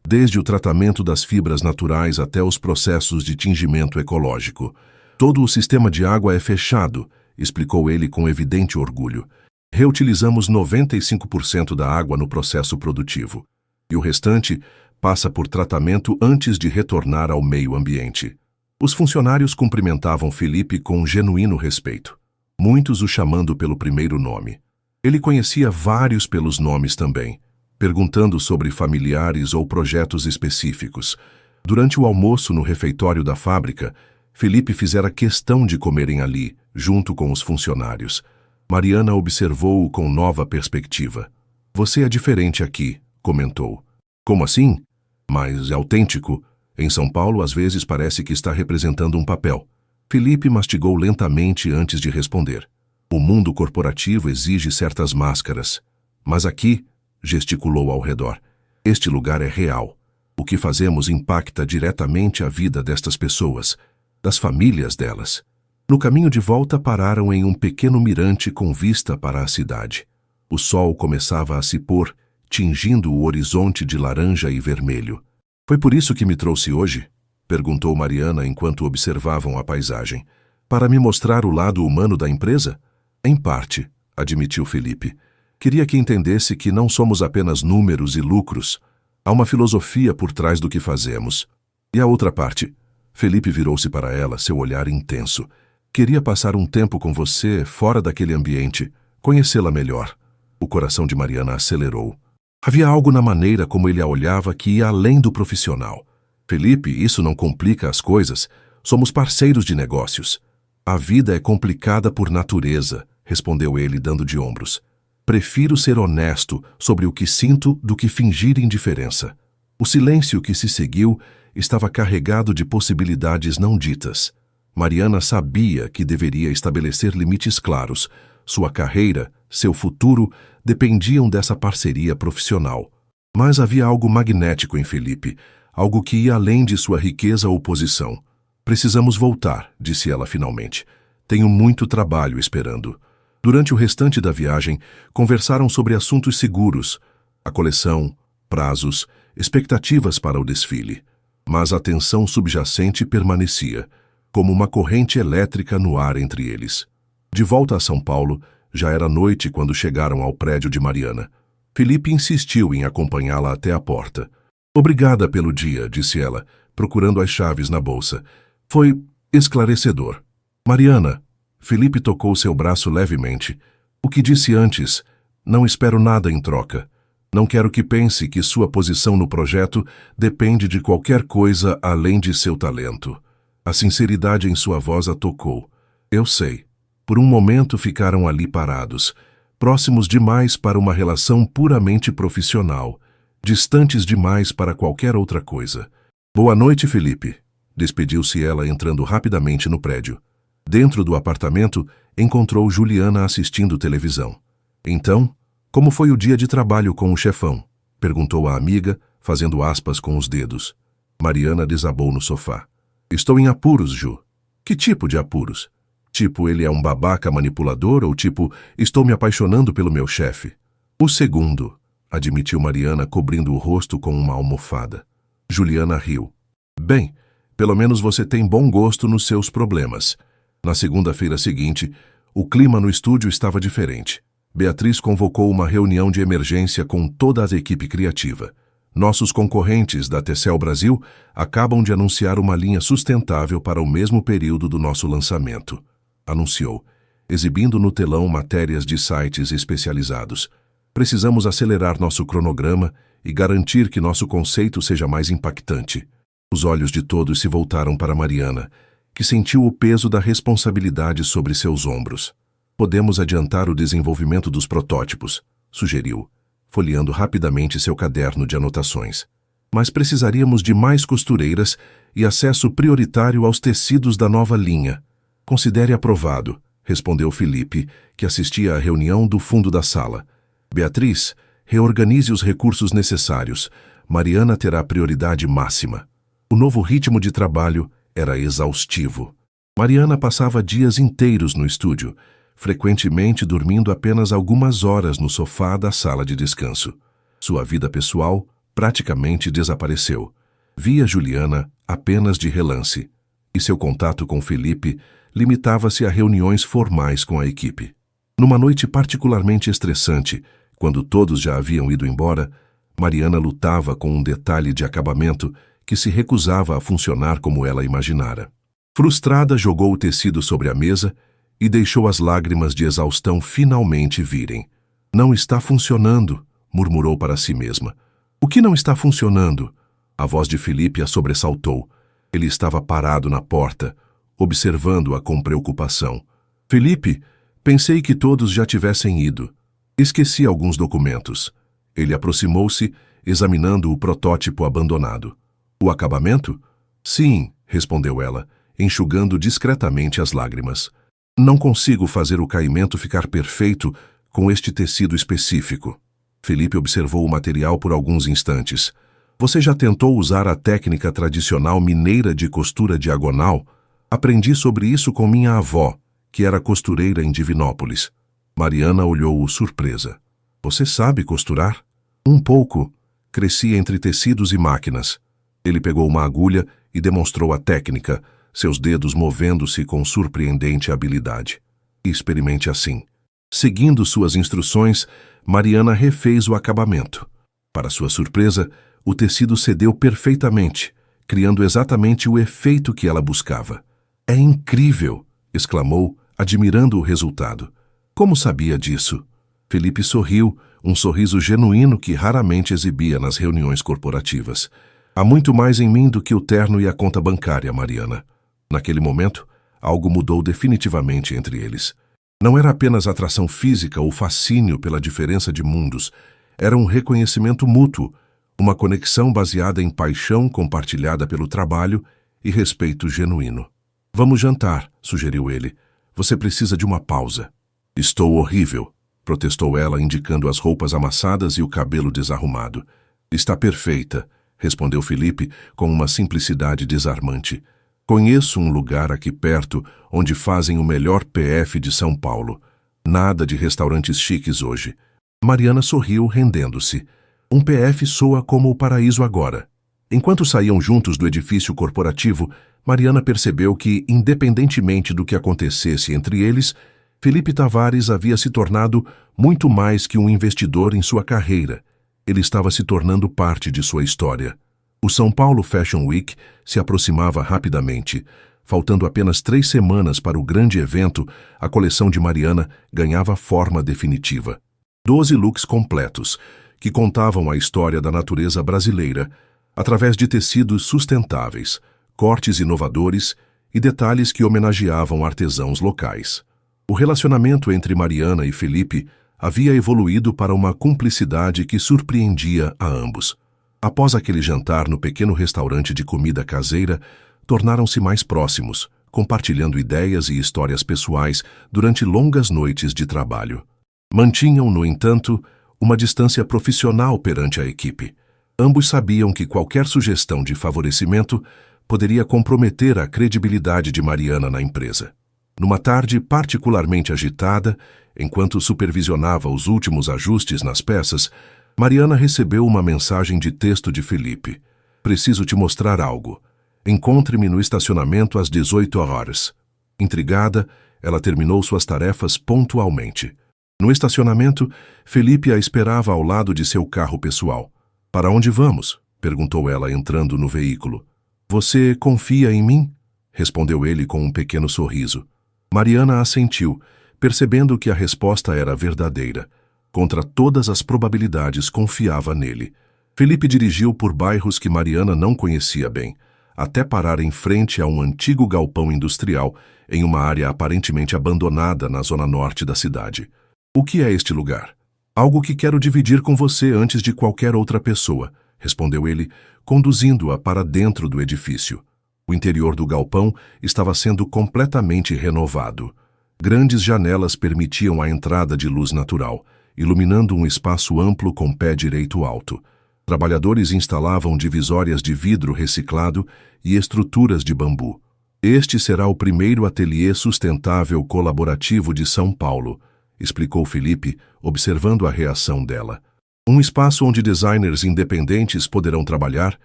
desde o tratamento das fibras naturais até os processos de tingimento ecológico. "Todo o sistema de água é fechado", explicou ele com evidente orgulho. "Reutilizamos 95% da água no processo produtivo, e o restante passa por tratamento antes de retornar ao meio ambiente." Os funcionários cumprimentavam Felipe com um genuíno respeito, muitos o chamando pelo primeiro nome. Ele conhecia vários pelos nomes também, perguntando sobre familiares ou projetos específicos. Durante o almoço no refeitório da fábrica, Felipe fizera questão de comerem ali, junto com os funcionários. Mariana observou-o com nova perspectiva. "Você é diferente aqui", comentou. "Como assim?" "Mais autêntico. Em São Paulo, às vezes parece que está representando um papel." Felipe mastigou lentamente antes de responder. "O mundo corporativo exige certas máscaras. Mas aqui", gesticulou ao redor, "este lugar é real. O que fazemos impacta diretamente a vida destas pessoas, das famílias delas." No caminho de volta pararam em um pequeno mirante com vista para a cidade. O sol começava a se pôr, tingindo o horizonte de laranja e vermelho. "Foi por isso que me trouxe hoje?" perguntou Mariana enquanto observavam a paisagem. "Para me mostrar o lado humano da empresa?" "Em parte", admitiu Felipe. "Queria que entendesse que não somos apenas números e lucros. Há uma filosofia por trás do que fazemos." "E a outra parte?" Felipe virou-se para ela, seu olhar intenso. "Queria passar um tempo com você, fora daquele ambiente, conhecê-la melhor." O coração de Mariana acelerou. Havia algo na maneira como ele a olhava que ia além do profissional. "Felipe, isso não complica as coisas. Somos parceiros de negócios." "A vida é complicada por natureza", respondeu ele, dando de ombros. "Prefiro ser honesto sobre o que sinto do que fingir indiferença." O silêncio que se seguiu estava carregado de possibilidades não ditas. Mariana sabia que deveria estabelecer limites claros. Sua carreira, seu futuro, dependiam dessa parceria profissional. Mas havia algo magnético em Felipe, algo que ia além de sua riqueza ou posição. "Precisamos voltar", disse ela finalmente. "Tenho muito trabalho esperando." Durante o restante da viagem, conversaram sobre assuntos seguros, a coleção, prazos, expectativas para o desfile. Mas a tensão subjacente permanecia. como uma corrente elétrica no ar entre eles. De volta a São Paulo, já era noite quando chegaram ao prédio de Mariana. Felipe insistiu em acompanhá-la até a porta. Obrigada pelo dia, disse ela, procurando as chaves na bolsa. Foi esclarecedor. Mariana, Felipe tocou seu braço levemente. O que disse antes, não espero nada em troca. Não quero que pense que sua posição no projeto depende de qualquer coisa além de seu talento. A sinceridade em sua voz a tocou. Eu sei. Por um momento ficaram ali parados, próximos demais para uma relação puramente profissional, distantes demais para qualquer outra coisa. Boa noite, Felipe. Despediu-se ela entrando rapidamente no prédio. Dentro do apartamento, encontrou Juliana assistindo televisão. Então, como foi o dia de trabalho com o chefão? Perguntou a amiga, fazendo aspas com os dedos. Mariana desabou no sofá. Estou em apuros, Ju. Que tipo de apuros? Tipo, ele é um babaca manipulador ou tipo, estou me apaixonando pelo meu chefe? O segundo, admitiu Mariana, cobrindo o rosto com uma almofada. Juliana riu. Bem, pelo menos você tem bom gosto nos seus problemas. Na segunda-feira seguinte, o clima no estúdio estava diferente. Beatriz convocou uma reunião de emergência com toda a equipe criativa. Nossos concorrentes da Tecel Brasil acabam de anunciar uma linha sustentável para o mesmo período do nosso lançamento, anunciou, exibindo no telão matérias de sites especializados. Precisamos acelerar nosso cronograma e garantir que nosso conceito seja mais impactante. Os olhos de todos se voltaram para Mariana, que sentiu o peso da responsabilidade sobre seus ombros. Podemos adiantar o desenvolvimento dos protótipos, sugeriu, folheando rapidamente seu caderno de anotações. Mas precisaríamos de mais costureiras e acesso prioritário aos tecidos da nova linha. Considere aprovado, respondeu Felipe, que assistia à reunião do fundo da sala. Beatriz, reorganize os recursos necessários. Mariana terá prioridade máxima. O novo ritmo de trabalho era exaustivo. Mariana passava dias inteiros no estúdio, frequentemente dormindo apenas algumas horas no sofá da sala de descanso. Sua vida pessoal praticamente desapareceu. Via Juliana apenas de relance, e seu contato com Felipe limitava-se a reuniões formais com a equipe. Numa noite particularmente estressante, quando todos já haviam ido embora, Mariana lutava com um detalhe de acabamento que se recusava a funcionar como ela imaginara. Frustrada, jogou o tecido sobre a mesa e deixou as lágrimas de exaustão finalmente virem. Não está funcionando, murmurou para si mesma. O que não está funcionando? A voz de Felipe a sobressaltou. Ele estava parado na porta, observando-a com preocupação. Felipe, pensei que todos já tivessem ido. Esqueci alguns documentos. Ele aproximou-se, examinando o protótipo abandonado. O acabamento? Sim, respondeu ela, enxugando discretamente as lágrimas. Não consigo fazer o caimento ficar perfeito com este tecido específico. Felipe observou o material por alguns instantes. Você já tentou usar a técnica tradicional mineira de costura diagonal? Aprendi sobre isso com minha avó, que era costureira em Divinópolis. Mariana olhou-o surpresa. Você sabe costurar? Um pouco. Cresci entre tecidos e máquinas. Ele pegou uma agulha e demonstrou a técnica, seus dedos movendo-se com surpreendente habilidade. Experimente assim. Seguindo suas instruções, Mariana refez o acabamento. Para sua surpresa, o tecido cedeu perfeitamente, criando exatamente o efeito que ela buscava. É incrível! Exclamou, admirando o resultado. Como sabia disso? Felipe sorriu, um sorriso genuíno que raramente exibia nas reuniões corporativas. Há muito mais em mim do que o terno e a conta bancária, Mariana. Naquele momento, algo mudou definitivamente entre eles. Não era apenas atração física ou fascínio pela diferença de mundos. Era um reconhecimento mútuo, uma conexão baseada em paixão compartilhada pelo trabalho e respeito genuíno. Vamos jantar, sugeriu ele. Você precisa de uma pausa. Estou horrível, protestou ela, indicando as roupas amassadas e o cabelo desarrumado. Está perfeita, respondeu Felipe com uma simplicidade desarmante. Conheço um lugar aqui perto onde fazem o melhor PF de São Paulo. Nada de restaurantes chiques hoje. Mariana sorriu, rendendo-se. Um PF soa como o paraíso agora. Enquanto saíam juntos do edifício corporativo, Mariana percebeu que, independentemente do que acontecesse entre eles, Felipe Tavares havia se tornado muito mais que um investidor em sua carreira. Ele estava se tornando parte de sua história. O São Paulo Fashion Week se aproximava rapidamente. Faltando apenas 3 semanas para o grande evento, a coleção de Mariana ganhava forma definitiva. 12 looks completos, que contavam a história da natureza brasileira, através de tecidos sustentáveis, cortes inovadores e detalhes que homenageavam artesãos locais. O relacionamento entre Mariana e Felipe havia evoluído para uma cumplicidade que surpreendia a ambos. Após aquele jantar no pequeno restaurante de comida caseira, tornaram-se mais próximos, compartilhando ideias e histórias pessoais durante longas noites de trabalho. Mantinham, no entanto, uma distância profissional perante a equipe. Ambos sabiam que qualquer sugestão de favorecimento poderia comprometer a credibilidade de Mariana na empresa. Numa tarde particularmente agitada, enquanto supervisionava os últimos ajustes nas peças, Mariana recebeu uma mensagem de texto de Felipe. "Preciso te mostrar algo. Encontre-me no estacionamento às 18 horas. Intrigada, ela terminou suas tarefas pontualmente. No estacionamento, Felipe a esperava ao lado de seu carro pessoal. "Para onde vamos?" perguntou ela entrando no veículo. "Você confia em mim?" respondeu ele com um pequeno sorriso. Mariana assentiu, percebendo que a resposta era verdadeira. Contra todas as probabilidades, confiava nele. Felipe dirigiu por bairros que Mariana não conhecia bem, até parar em frente a um antigo galpão industrial em uma área aparentemente abandonada na zona norte da cidade. "O que é este lugar?" "Algo que quero dividir com você antes de qualquer outra pessoa", respondeu ele, conduzindo-a para dentro do edifício. O interior do galpão estava sendo completamente renovado. Grandes janelas permitiam a entrada de luz natural, iluminando um espaço amplo com pé direito alto. Trabalhadores instalavam divisórias de vidro reciclado e estruturas de bambu. "Este será o primeiro ateliê sustentável colaborativo de São Paulo", explicou Felipe, observando a reação dela. "Um espaço onde designers independentes poderão trabalhar,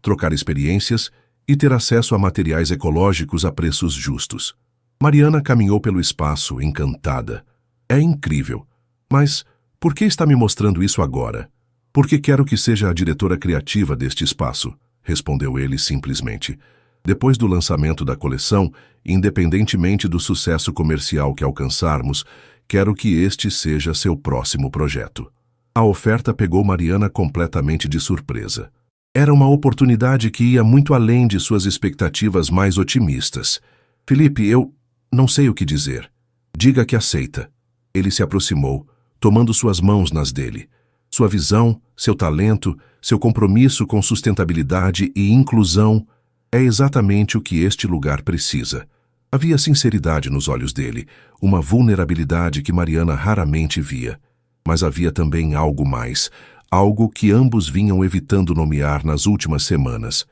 trocar experiências e ter acesso a materiais ecológicos a preços justos." Mariana caminhou pelo espaço, encantada. "É incrível. Mas por que está me mostrando isso agora?" "Porque quero que seja a diretora criativa deste espaço", respondeu ele simplesmente. "Depois do lançamento da coleção, independentemente do sucesso comercial que alcançarmos, quero que este seja seu próximo projeto." A oferta pegou Mariana completamente de surpresa. Era uma oportunidade que ia muito além de suas expectativas mais otimistas. "Felipe, eu não sei o que dizer." "Diga que aceita." Ele se aproximou, tomando suas mãos nas dele. Sua visão, seu talento, seu compromisso com sustentabilidade e inclusão é exatamente o que este lugar precisa. Havia sinceridade nos olhos dele, uma vulnerabilidade que Mariana raramente via. Mas havia também algo mais, algo que ambos vinham evitando nomear nas últimas semanas.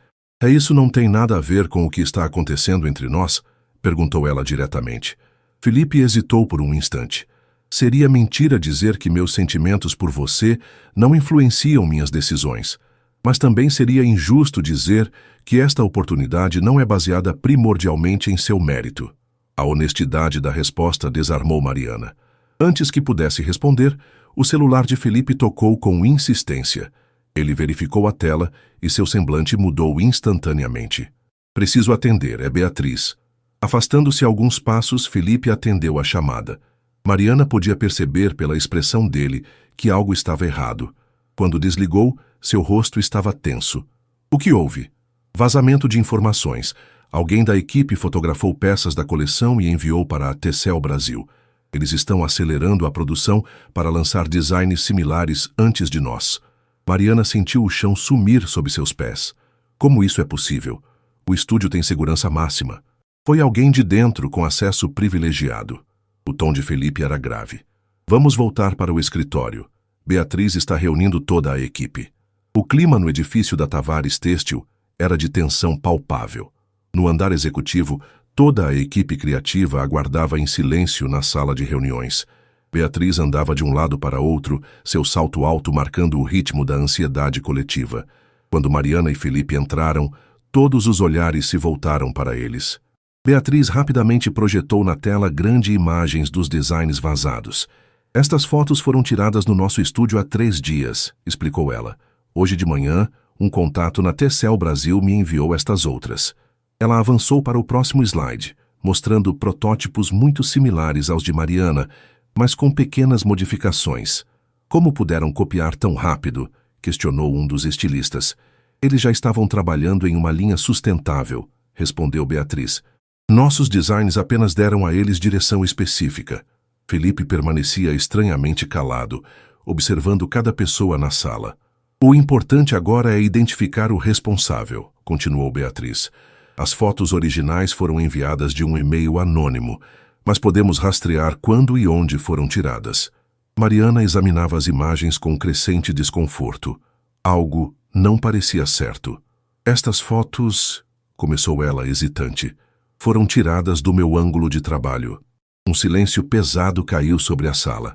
Isso não tem nada a ver com o que está acontecendo entre nós?" perguntou ela diretamente. Felipe hesitou por um instante. "Seria mentira dizer que meus sentimentos por você não influenciam minhas decisões. Mas também seria injusto dizer que esta oportunidade não é baseada primordialmente em seu mérito." A honestidade da resposta desarmou Mariana. Antes que pudesse responder, o celular de Felipe tocou com insistência. Ele verificou a tela e seu semblante mudou instantaneamente. "Preciso atender, é Beatriz." Afastando-se alguns passos, Felipe atendeu a chamada. Mariana podia perceber pela expressão dele que algo estava errado. Quando desligou, seu rosto estava tenso. "O que houve?" "Vazamento de informações. Alguém da equipe fotografou peças da coleção e enviou para a Tecel Brasil. Eles estão acelerando a produção para lançar designs similares antes de nós." Mariana sentiu o chão sumir sob seus pés. Como isso é possível? O estúdio tem segurança máxima. Foi alguém de dentro com acesso privilegiado. O tom de Felipe era grave. "Vamos voltar para o escritório. Beatriz está reunindo toda a equipe." O clima no edifício da Tavares Têxtil era de tensão palpável. No andar executivo, toda a equipe criativa aguardava em silêncio na sala de reuniões. Beatriz andava de um lado para outro, seu salto alto marcando o ritmo da ansiedade coletiva. Quando Mariana e Felipe entraram, todos os olhares se voltaram para eles. Beatriz rapidamente projetou na tela grandes imagens dos designs vazados. Estas fotos foram tiradas no nosso estúdio há 3 dias, explicou ela. Hoje de manhã, um contato na Tecel Brasil me enviou estas outras. Ela avançou para o próximo slide, mostrando protótipos muito similares aos de Mariana, mas com pequenas modificações. Como puderam copiar tão rápido? Questionou um dos estilistas. Eles já estavam trabalhando em uma linha sustentável, respondeu Beatriz. Nossos designs apenas deram a eles direção específica. Felipe permanecia estranhamente calado, observando cada pessoa na sala. O importante agora é identificar o responsável, continuou Beatriz. As fotos originais foram enviadas de um e-mail anônimo, mas podemos rastrear quando e onde foram tiradas. Mariana examinava as imagens com crescente desconforto. Algo não parecia certo. Estas fotos, começou ela hesitante, foram tiradas do meu ângulo de trabalho. Um silêncio pesado caiu sobre a sala.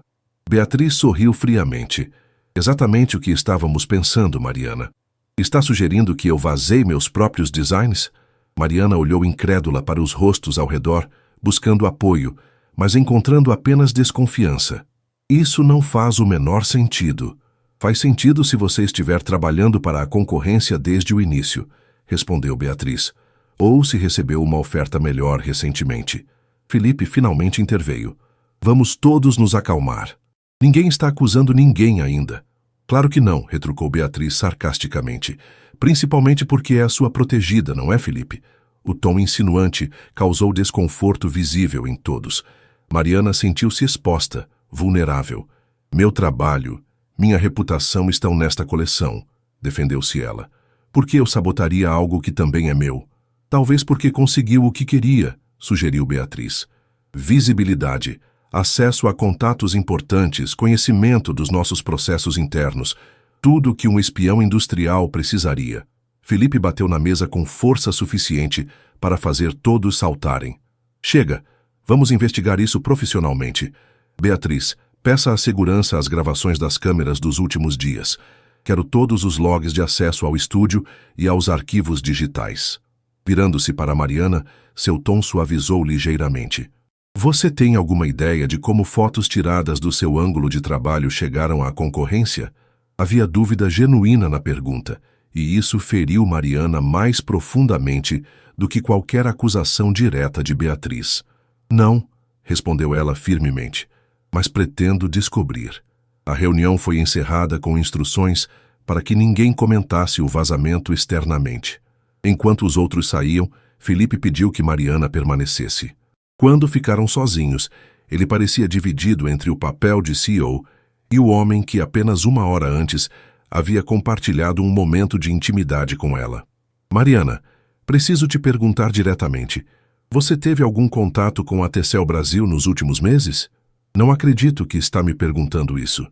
Beatriz sorriu friamente. Exatamente o que estávamos pensando, Mariana. Está sugerindo que eu vazei meus próprios designs? Mariana olhou incrédula para os rostos ao redor, buscando apoio, mas encontrando apenas desconfiança. Isso não faz o menor sentido. Faz sentido se você estiver trabalhando para a concorrência desde o início, respondeu Beatriz. Ou se recebeu uma oferta melhor recentemente. Felipe finalmente interveio. Vamos todos nos acalmar. Ninguém está acusando ninguém ainda. Claro que não, retrucou Beatriz sarcasticamente. Principalmente porque é a sua protegida, não é, Felipe? O tom insinuante causou desconforto visível em todos. Mariana sentiu-se exposta, vulnerável. Meu trabalho, minha reputação estão nesta coleção, defendeu-se ela. Por que eu sabotaria algo que também é meu? Talvez porque conseguiu o que queria, sugeriu Beatriz. Visibilidade, acesso a contatos importantes, conhecimento dos nossos processos internos, tudo o que um espião industrial precisaria. Felipe bateu na mesa com força suficiente para fazer todos saltarem. Chega, vamos investigar isso profissionalmente. Beatriz, peça à segurança as gravações das câmeras dos últimos dias. Quero todos os logs de acesso ao estúdio e aos arquivos digitais. Virando-se para Mariana, seu tom suavizou ligeiramente. Você tem alguma ideia de como fotos tiradas do seu ângulo de trabalho chegaram à concorrência? Havia dúvida genuína na pergunta, e isso feriu Mariana mais profundamente do que qualquer acusação direta de Beatriz. Não, respondeu ela firmemente, mas pretendo descobrir. A reunião foi encerrada com instruções para que ninguém comentasse o vazamento externamente. Enquanto os outros saíam, Felipe pediu que Mariana permanecesse. Quando ficaram sozinhos, ele parecia dividido entre o papel de CEO e o homem que apenas 1 hora antes havia compartilhado um momento de intimidade com ela. Mariana, preciso te perguntar diretamente. Você teve algum contato com a Tecel Brasil nos últimos meses? Não acredito que está me perguntando isso.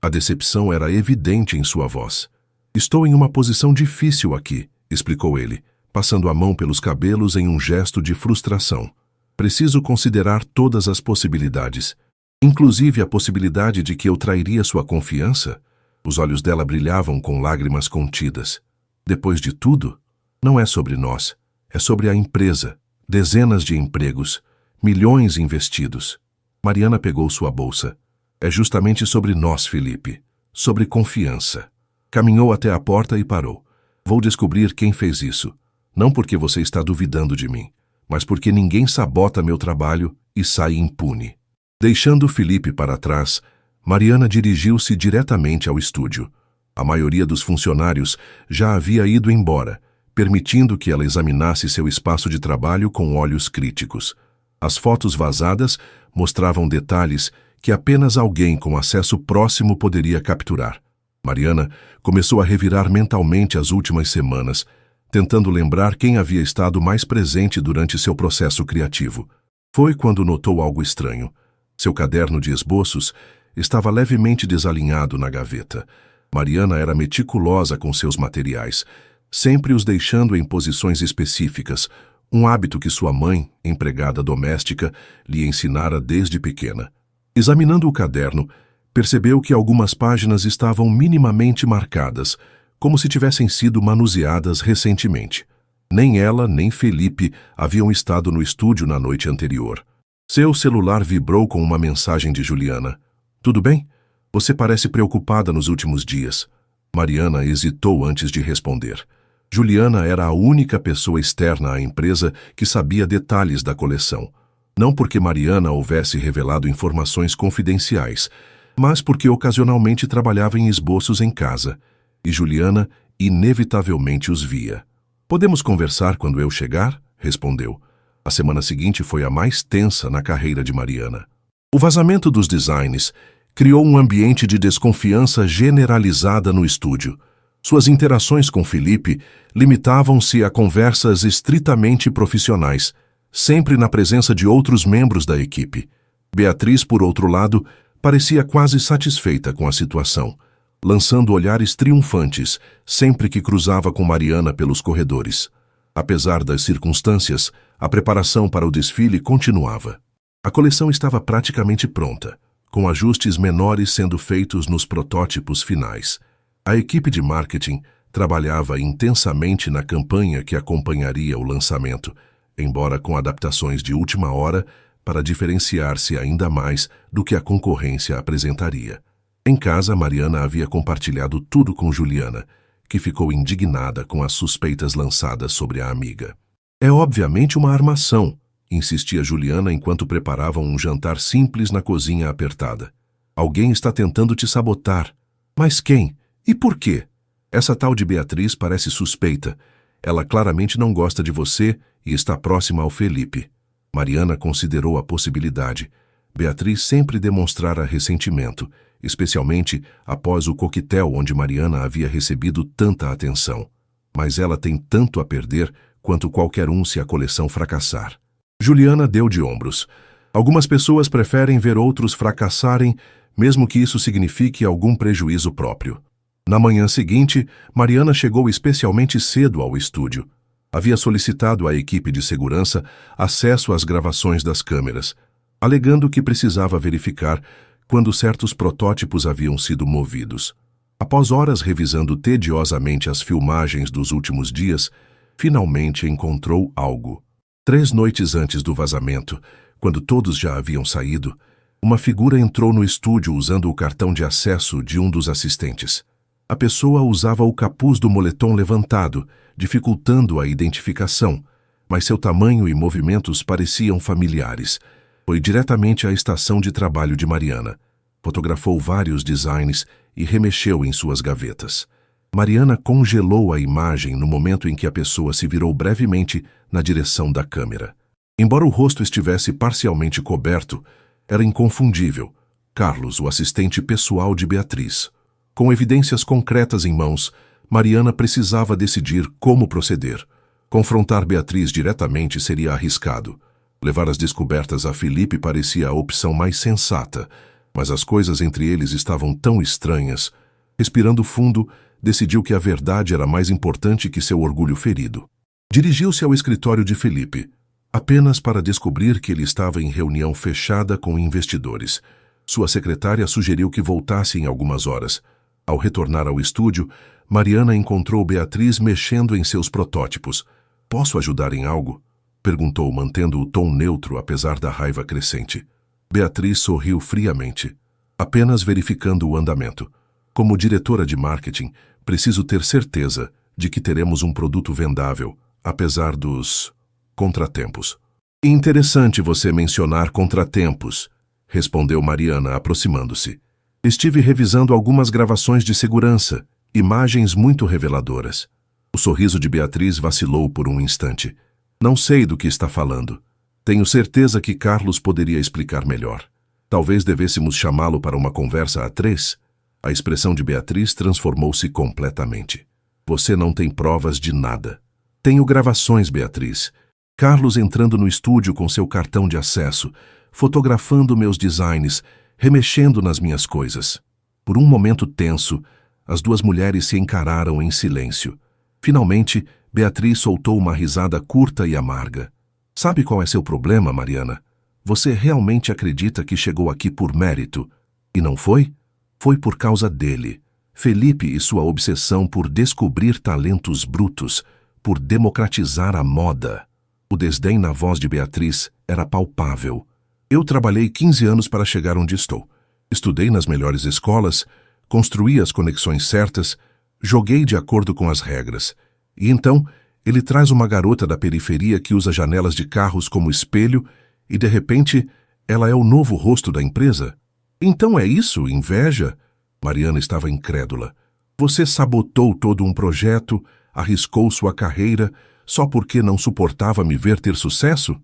A decepção era evidente em sua voz. Estou em uma posição difícil aqui, explicou ele, passando a mão pelos cabelos em um gesto de frustração. Preciso considerar todas as possibilidades, inclusive a possibilidade de que eu trairia sua confiança. Os olhos dela brilhavam com lágrimas contidas. Depois de tudo, não é sobre nós, é sobre a empresa, dezenas de empregos, milhões investidos. Mariana pegou sua bolsa. É justamente sobre nós, Felipe, sobre confiança. Caminhou até a porta e parou. Vou descobrir quem fez isso. Não porque você está duvidando de mim, mas porque ninguém sabota meu trabalho e sai impune. Deixando Felipe para trás, Mariana dirigiu-se diretamente ao estúdio. A maioria dos funcionários já havia ido embora, permitindo que ela examinasse seu espaço de trabalho com olhos críticos. As fotos vazadas mostravam detalhes que apenas alguém com acesso próximo poderia capturar. Mariana começou a revirar mentalmente as últimas semanas, tentando lembrar quem havia estado mais presente durante seu processo criativo. Foi quando notou algo estranho. Seu caderno de esboços estava levemente desalinhado na gaveta. Mariana era meticulosa com seus materiais, sempre os deixando em posições específicas, um hábito que sua mãe, empregada doméstica, lhe ensinara desde pequena. Examinando o caderno, percebeu que algumas páginas estavam minimamente marcadas, como se tivessem sido manuseadas recentemente. Nem ela, nem Felipe haviam estado no estúdio na noite anterior. Seu celular vibrou com uma mensagem de Juliana. Tudo bem? Você parece preocupada nos últimos dias. Mariana hesitou antes de responder. Juliana era a única pessoa externa à empresa que sabia detalhes da coleção. Não porque Mariana houvesse revelado informações confidenciais, mas porque ocasionalmente trabalhava em esboços em casa, e Juliana inevitavelmente os via. Podemos conversar quando eu chegar? Respondeu. A semana seguinte foi a mais tensa na carreira de Mariana. O vazamento dos designs criou um ambiente de desconfiança generalizada no estúdio. Suas interações com Felipe limitavam-se a conversas estritamente profissionais, sempre na presença de outros membros da equipe. Beatriz, por outro lado, parecia quase satisfeita com a situação, lançando olhares triunfantes sempre que cruzava com Mariana pelos corredores. Apesar das circunstâncias, a preparação para o desfile continuava. A coleção estava praticamente pronta, com ajustes menores sendo feitos nos protótipos finais. A equipe de marketing trabalhava intensamente na campanha que acompanharia o lançamento, embora com adaptações de última hora para diferenciar-se ainda mais do que a concorrência apresentaria. Em casa, Mariana havia compartilhado tudo com Juliana, que ficou indignada com as suspeitas lançadas sobre a amiga. É obviamente uma armação, insistia Juliana enquanto preparavam um jantar simples na cozinha apertada. Alguém está tentando te sabotar. Mas quem? E por quê? Essa tal de Beatriz parece suspeita. Ela claramente não gosta de você e está próxima ao Felipe. Mariana considerou a possibilidade. Beatriz sempre demonstrara ressentimento, especialmente após o coquetel onde Mariana havia recebido tanta atenção. Mas ela tem tanto a perder quanto qualquer um se a coleção fracassar. Juliana deu de ombros. Algumas pessoas preferem ver outros fracassarem, mesmo que isso signifique algum prejuízo próprio. Na manhã seguinte, Mariana chegou especialmente cedo ao estúdio. Havia solicitado à equipe de segurança acesso às gravações das câmeras, alegando que precisava verificar quando certos protótipos haviam sido movidos. Após horas revisando tediosamente as filmagens dos últimos dias, finalmente encontrou algo. 3 noites antes do vazamento, quando todos já haviam saído, uma figura entrou no estúdio usando o cartão de acesso de um dos assistentes. A pessoa usava o capuz do moletom levantado, dificultando a identificação, mas seu tamanho e movimentos pareciam familiares. Foi diretamente à estação de trabalho de Mariana. Fotografou vários designs e remexeu em suas gavetas. Mariana congelou a imagem no momento em que a pessoa se virou brevemente na direção da câmera. Embora o rosto estivesse parcialmente coberto, era inconfundível. Carlos, o assistente pessoal de Beatriz. Com evidências concretas em mãos, Mariana precisava decidir como proceder. Confrontar Beatriz diretamente seria arriscado. Levar as descobertas a Felipe parecia a opção mais sensata, mas as coisas entre eles estavam tão estranhas. Respirando fundo, decidiu que a verdade era mais importante que seu orgulho ferido. Dirigiu-se ao escritório de Felipe, apenas para descobrir que ele estava em reunião fechada com investidores. Sua secretária sugeriu que voltasse em algumas horas. Ao retornar ao estúdio, Mariana encontrou Beatriz mexendo em seus protótipos. "Posso ajudar em algo?" perguntou, mantendo o tom neutro apesar da raiva crescente. Beatriz sorriu friamente, apenas verificando o andamento. "Como diretora de marketing, preciso ter certeza de que teremos um produto vendável, apesar dos contratempos." "Interessante você mencionar contratempos", respondeu Mariana, aproximando-se. "Estive revisando algumas gravações de segurança, imagens muito reveladoras." O sorriso de Beatriz vacilou por um instante. "Não sei do que está falando. Tenho certeza que Carlos poderia explicar melhor. Talvez devêssemos chamá-lo para uma conversa a 3. A expressão de Beatriz transformou-se completamente. "Você não tem provas de nada." "Tenho gravações, Beatriz. Carlos entrando no estúdio com seu cartão de acesso, fotografando meus designs, remexendo nas minhas coisas." Por um momento tenso, as duas mulheres se encararam em silêncio. Finalmente, Beatriz soltou uma risada curta e amarga. "Sabe qual é seu problema, Mariana? Você realmente acredita que chegou aqui por mérito? E não foi? Foi por causa dele. Felipe e sua obsessão por descobrir talentos brutos, por democratizar a moda. O desdém na voz de Beatriz era palpável. Eu trabalhei 15 anos para chegar onde estou. Estudei nas melhores escolas, construí as conexões certas, joguei de acordo com as regras. E então, ele traz uma garota da periferia que usa janelas de carros como espelho e, de repente, ela é o novo rosto da empresa? Então é isso, inveja? Mariana estava incrédula. Você sabotou todo um projeto, arriscou sua carreira, só porque não suportava me ver ter sucesso?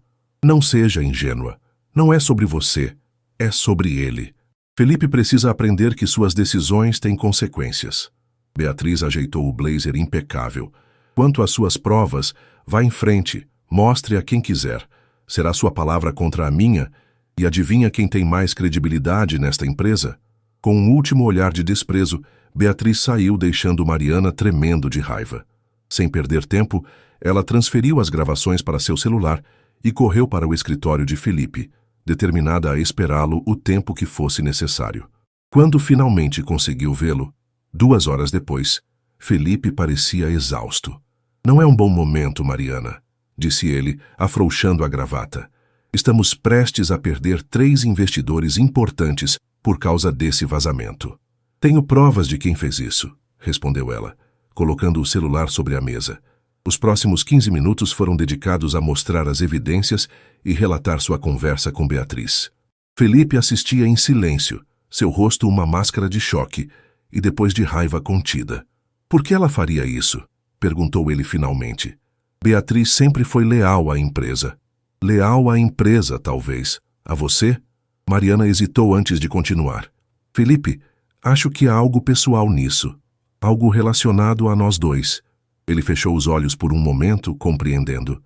Não seja ingênua. Não é sobre você, é sobre ele. Felipe precisa aprender que suas decisões têm consequências. Beatriz ajeitou o blazer impecável. Quanto às suas provas, vá em frente, mostre a quem quiser. Será sua palavra contra a minha? E adivinha quem tem mais credibilidade nesta empresa? Com um último olhar de desprezo, Beatriz saiu deixando Mariana tremendo de raiva. Sem perder tempo, ela transferiu as gravações para seu celular e correu para o escritório de Felipe, determinada a esperá-lo o tempo que fosse necessário. Quando finalmente conseguiu vê-lo, 2 horas depois, Felipe parecia exausto. Não é um bom momento, Mariana, disse ele, afrouxando a gravata. Estamos prestes a perder 3 investidores importantes por causa desse vazamento. Tenho provas de quem fez isso, respondeu ela, colocando o celular sobre a mesa. Os próximos 15 minutos foram dedicados a mostrar as evidências e relatar sua conversa com Beatriz. Felipe assistia em silêncio, seu rosto uma máscara de choque e depois de raiva contida. Por que ela faria isso? Perguntou ele finalmente. Beatriz sempre foi leal à empresa. Leal à empresa, talvez. A você? Mariana hesitou antes de continuar. Felipe, acho que há algo pessoal nisso. Algo relacionado a nós dois. Ele fechou os olhos por um momento, compreendendo.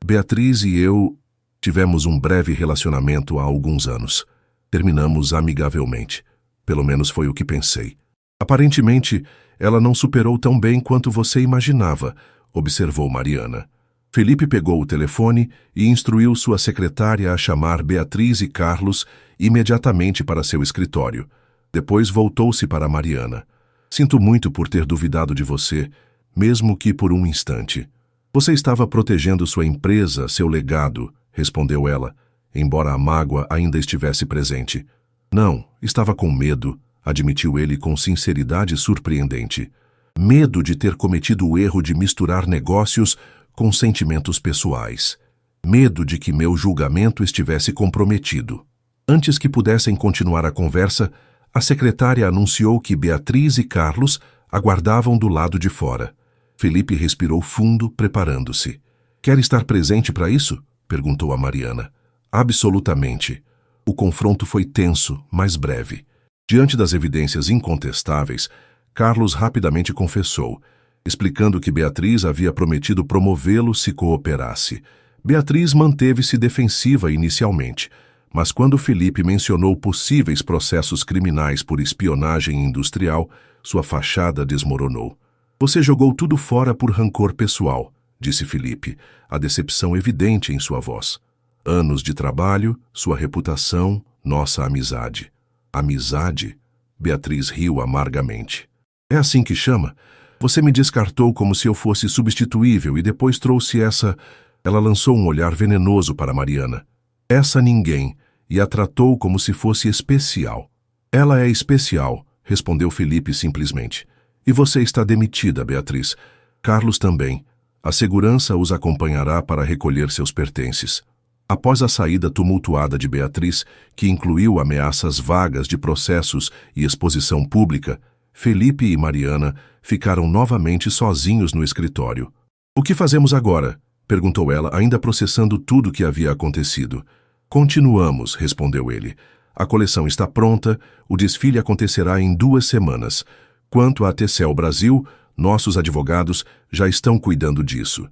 Beatriz e eu tivemos um breve relacionamento há alguns anos. Terminamos amigavelmente. Pelo menos foi o que pensei. Aparentemente, ela não superou tão bem quanto você imaginava, observou Mariana. Felipe pegou o telefone e instruiu sua secretária a chamar Beatriz e Carlos imediatamente para seu escritório. Depois voltou-se para Mariana. Sinto muito por ter duvidado de você, mesmo que por um instante. Você estava protegendo sua empresa, seu legado, respondeu ela, embora a mágoa ainda estivesse presente. Não, estava com medo, admitiu ele com sinceridade surpreendente. Medo de ter cometido o erro de misturar negócios com sentimentos pessoais. Medo de que meu julgamento estivesse comprometido. Antes que pudessem continuar a conversa, a secretária anunciou que Beatriz e Carlos aguardavam do lado de fora. Felipe respirou fundo, preparando-se. Quer estar presente para isso? Perguntou a Mariana. Absolutamente. O confronto foi tenso, mas breve. Diante das evidências incontestáveis, Carlos rapidamente confessou, explicando que Beatriz havia prometido promovê-lo se cooperasse. Beatriz manteve-se defensiva inicialmente, mas quando Felipe mencionou possíveis processos criminais por espionagem industrial, sua fachada desmoronou. Você jogou tudo fora por rancor pessoal, disse Felipe, a decepção evidente em sua voz. Anos de trabalho, sua reputação, nossa amizade. Amizade? Beatriz riu amargamente. É assim que chama? Você me descartou como se eu fosse substituível e depois trouxe essa... Ela lançou um olhar venenoso para Mariana. Essa ninguém, e a tratou como se fosse especial. Ela é especial, respondeu Felipe simplesmente. E você está demitida, Beatriz. Carlos também. A segurança os acompanhará para recolher seus pertences. Após a saída tumultuada de Beatriz, que incluiu ameaças vagas de processos e exposição pública, Felipe e Mariana ficaram novamente sozinhos no escritório. O que fazemos agora? Perguntou ela, ainda processando tudo o que havia acontecido. Continuamos, respondeu ele. A coleção está pronta, o desfile acontecerá em 2 semanas. Quanto à Tecel Brasil, nossos advogados já estão cuidando disso.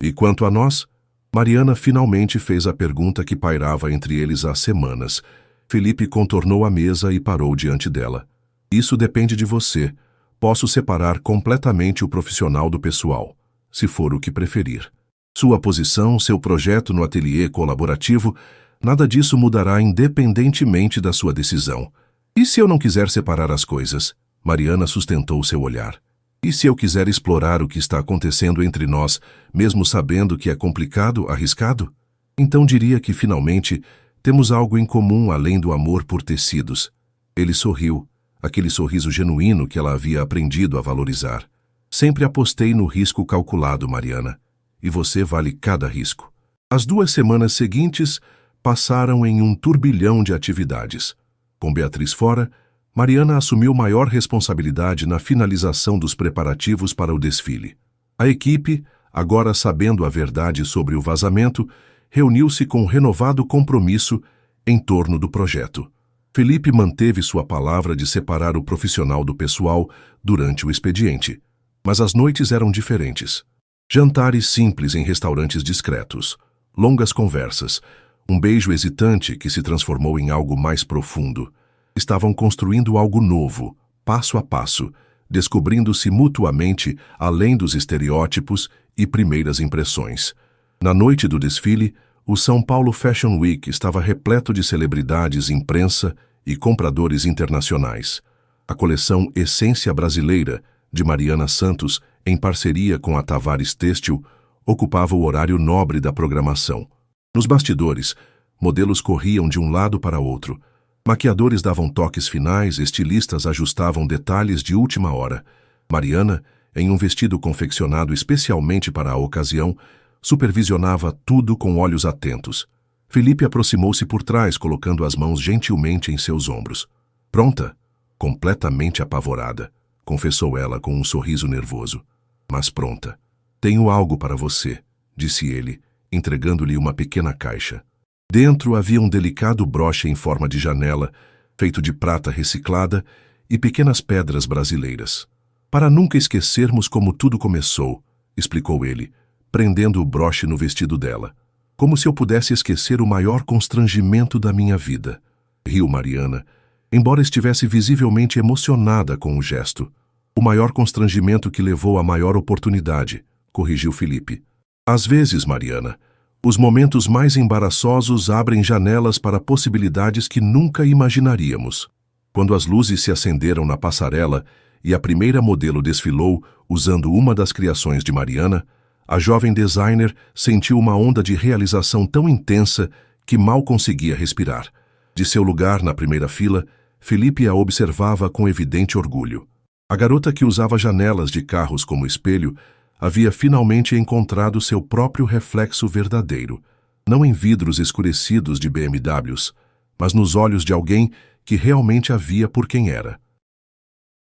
E quanto a nós? Mariana finalmente fez a pergunta que pairava entre eles há semanas. Felipe contornou a mesa e parou diante dela. Isso depende de você. Posso separar completamente o profissional do pessoal, se for o que preferir. Sua posição, seu projeto no ateliê colaborativo, nada disso mudará independentemente da sua decisão. E se eu não quiser separar as coisas? Mariana sustentou seu olhar. E se eu quiser explorar o que está acontecendo entre nós, mesmo sabendo que é complicado, arriscado? Então diria que, finalmente, temos algo em comum além do amor por tecidos. Ele sorriu, aquele sorriso genuíno que ela havia aprendido a valorizar. Sempre apostei no risco calculado, Mariana. E você vale cada risco. As 2 semanas seguintes passaram em um turbilhão de atividades. Com Beatriz fora, Mariana assumiu maior responsabilidade na finalização dos preparativos para o desfile. A equipe, agora sabendo a verdade sobre o vazamento, reuniu-se com renovado compromisso em torno do projeto. Felipe manteve sua palavra de separar o profissional do pessoal durante o expediente, mas as noites eram diferentes. Jantares simples em restaurantes discretos, longas conversas, um beijo hesitante que se transformou em algo mais profundo. Estavam construindo algo novo, passo a passo, descobrindo-se mutuamente além dos estereótipos e primeiras impressões. Na noite do desfile, o São Paulo Fashion Week estava repleto de celebridades, imprensa e compradores internacionais. A coleção Essência Brasileira, de Mariana Santos, em parceria com a Tavares Têxtil, ocupava o horário nobre da programação. Nos bastidores, modelos corriam de um lado para outro. Maquiadores davam toques finais, estilistas ajustavam detalhes de última hora. Mariana, em um vestido confeccionado especialmente para a ocasião, supervisionava tudo com olhos atentos. Felipe aproximou-se por trás, colocando as mãos gentilmente em seus ombros. Pronta? Completamente apavorada, confessou ela com um sorriso nervoso. Mas pronta. Tenho algo para você, disse ele, entregando-lhe uma pequena caixa. Dentro havia um delicado broche em forma de janela, feito de prata reciclada e pequenas pedras brasileiras. Para nunca esquecermos como tudo começou, explicou ele, prendendo o broche no vestido dela. Como se eu pudesse esquecer o maior constrangimento da minha vida. Riu Mariana, embora estivesse visivelmente emocionada com o gesto. O maior constrangimento que levou à maior oportunidade, corrigiu Felipe. Às vezes, Mariana, os momentos mais embaraçosos abrem janelas para possibilidades que nunca imaginaríamos. Quando as luzes se acenderam na passarela e a primeira modelo desfilou usando uma das criações de Mariana, a jovem designer sentiu uma onda de realização tão intensa que mal conseguia respirar. De seu lugar na primeira fila, Felipe a observava com evidente orgulho. A garota que usava janelas de carros como espelho havia finalmente encontrado seu próprio reflexo verdadeiro, não em vidros escurecidos de BMWs, mas nos olhos de alguém que realmente a via por quem era.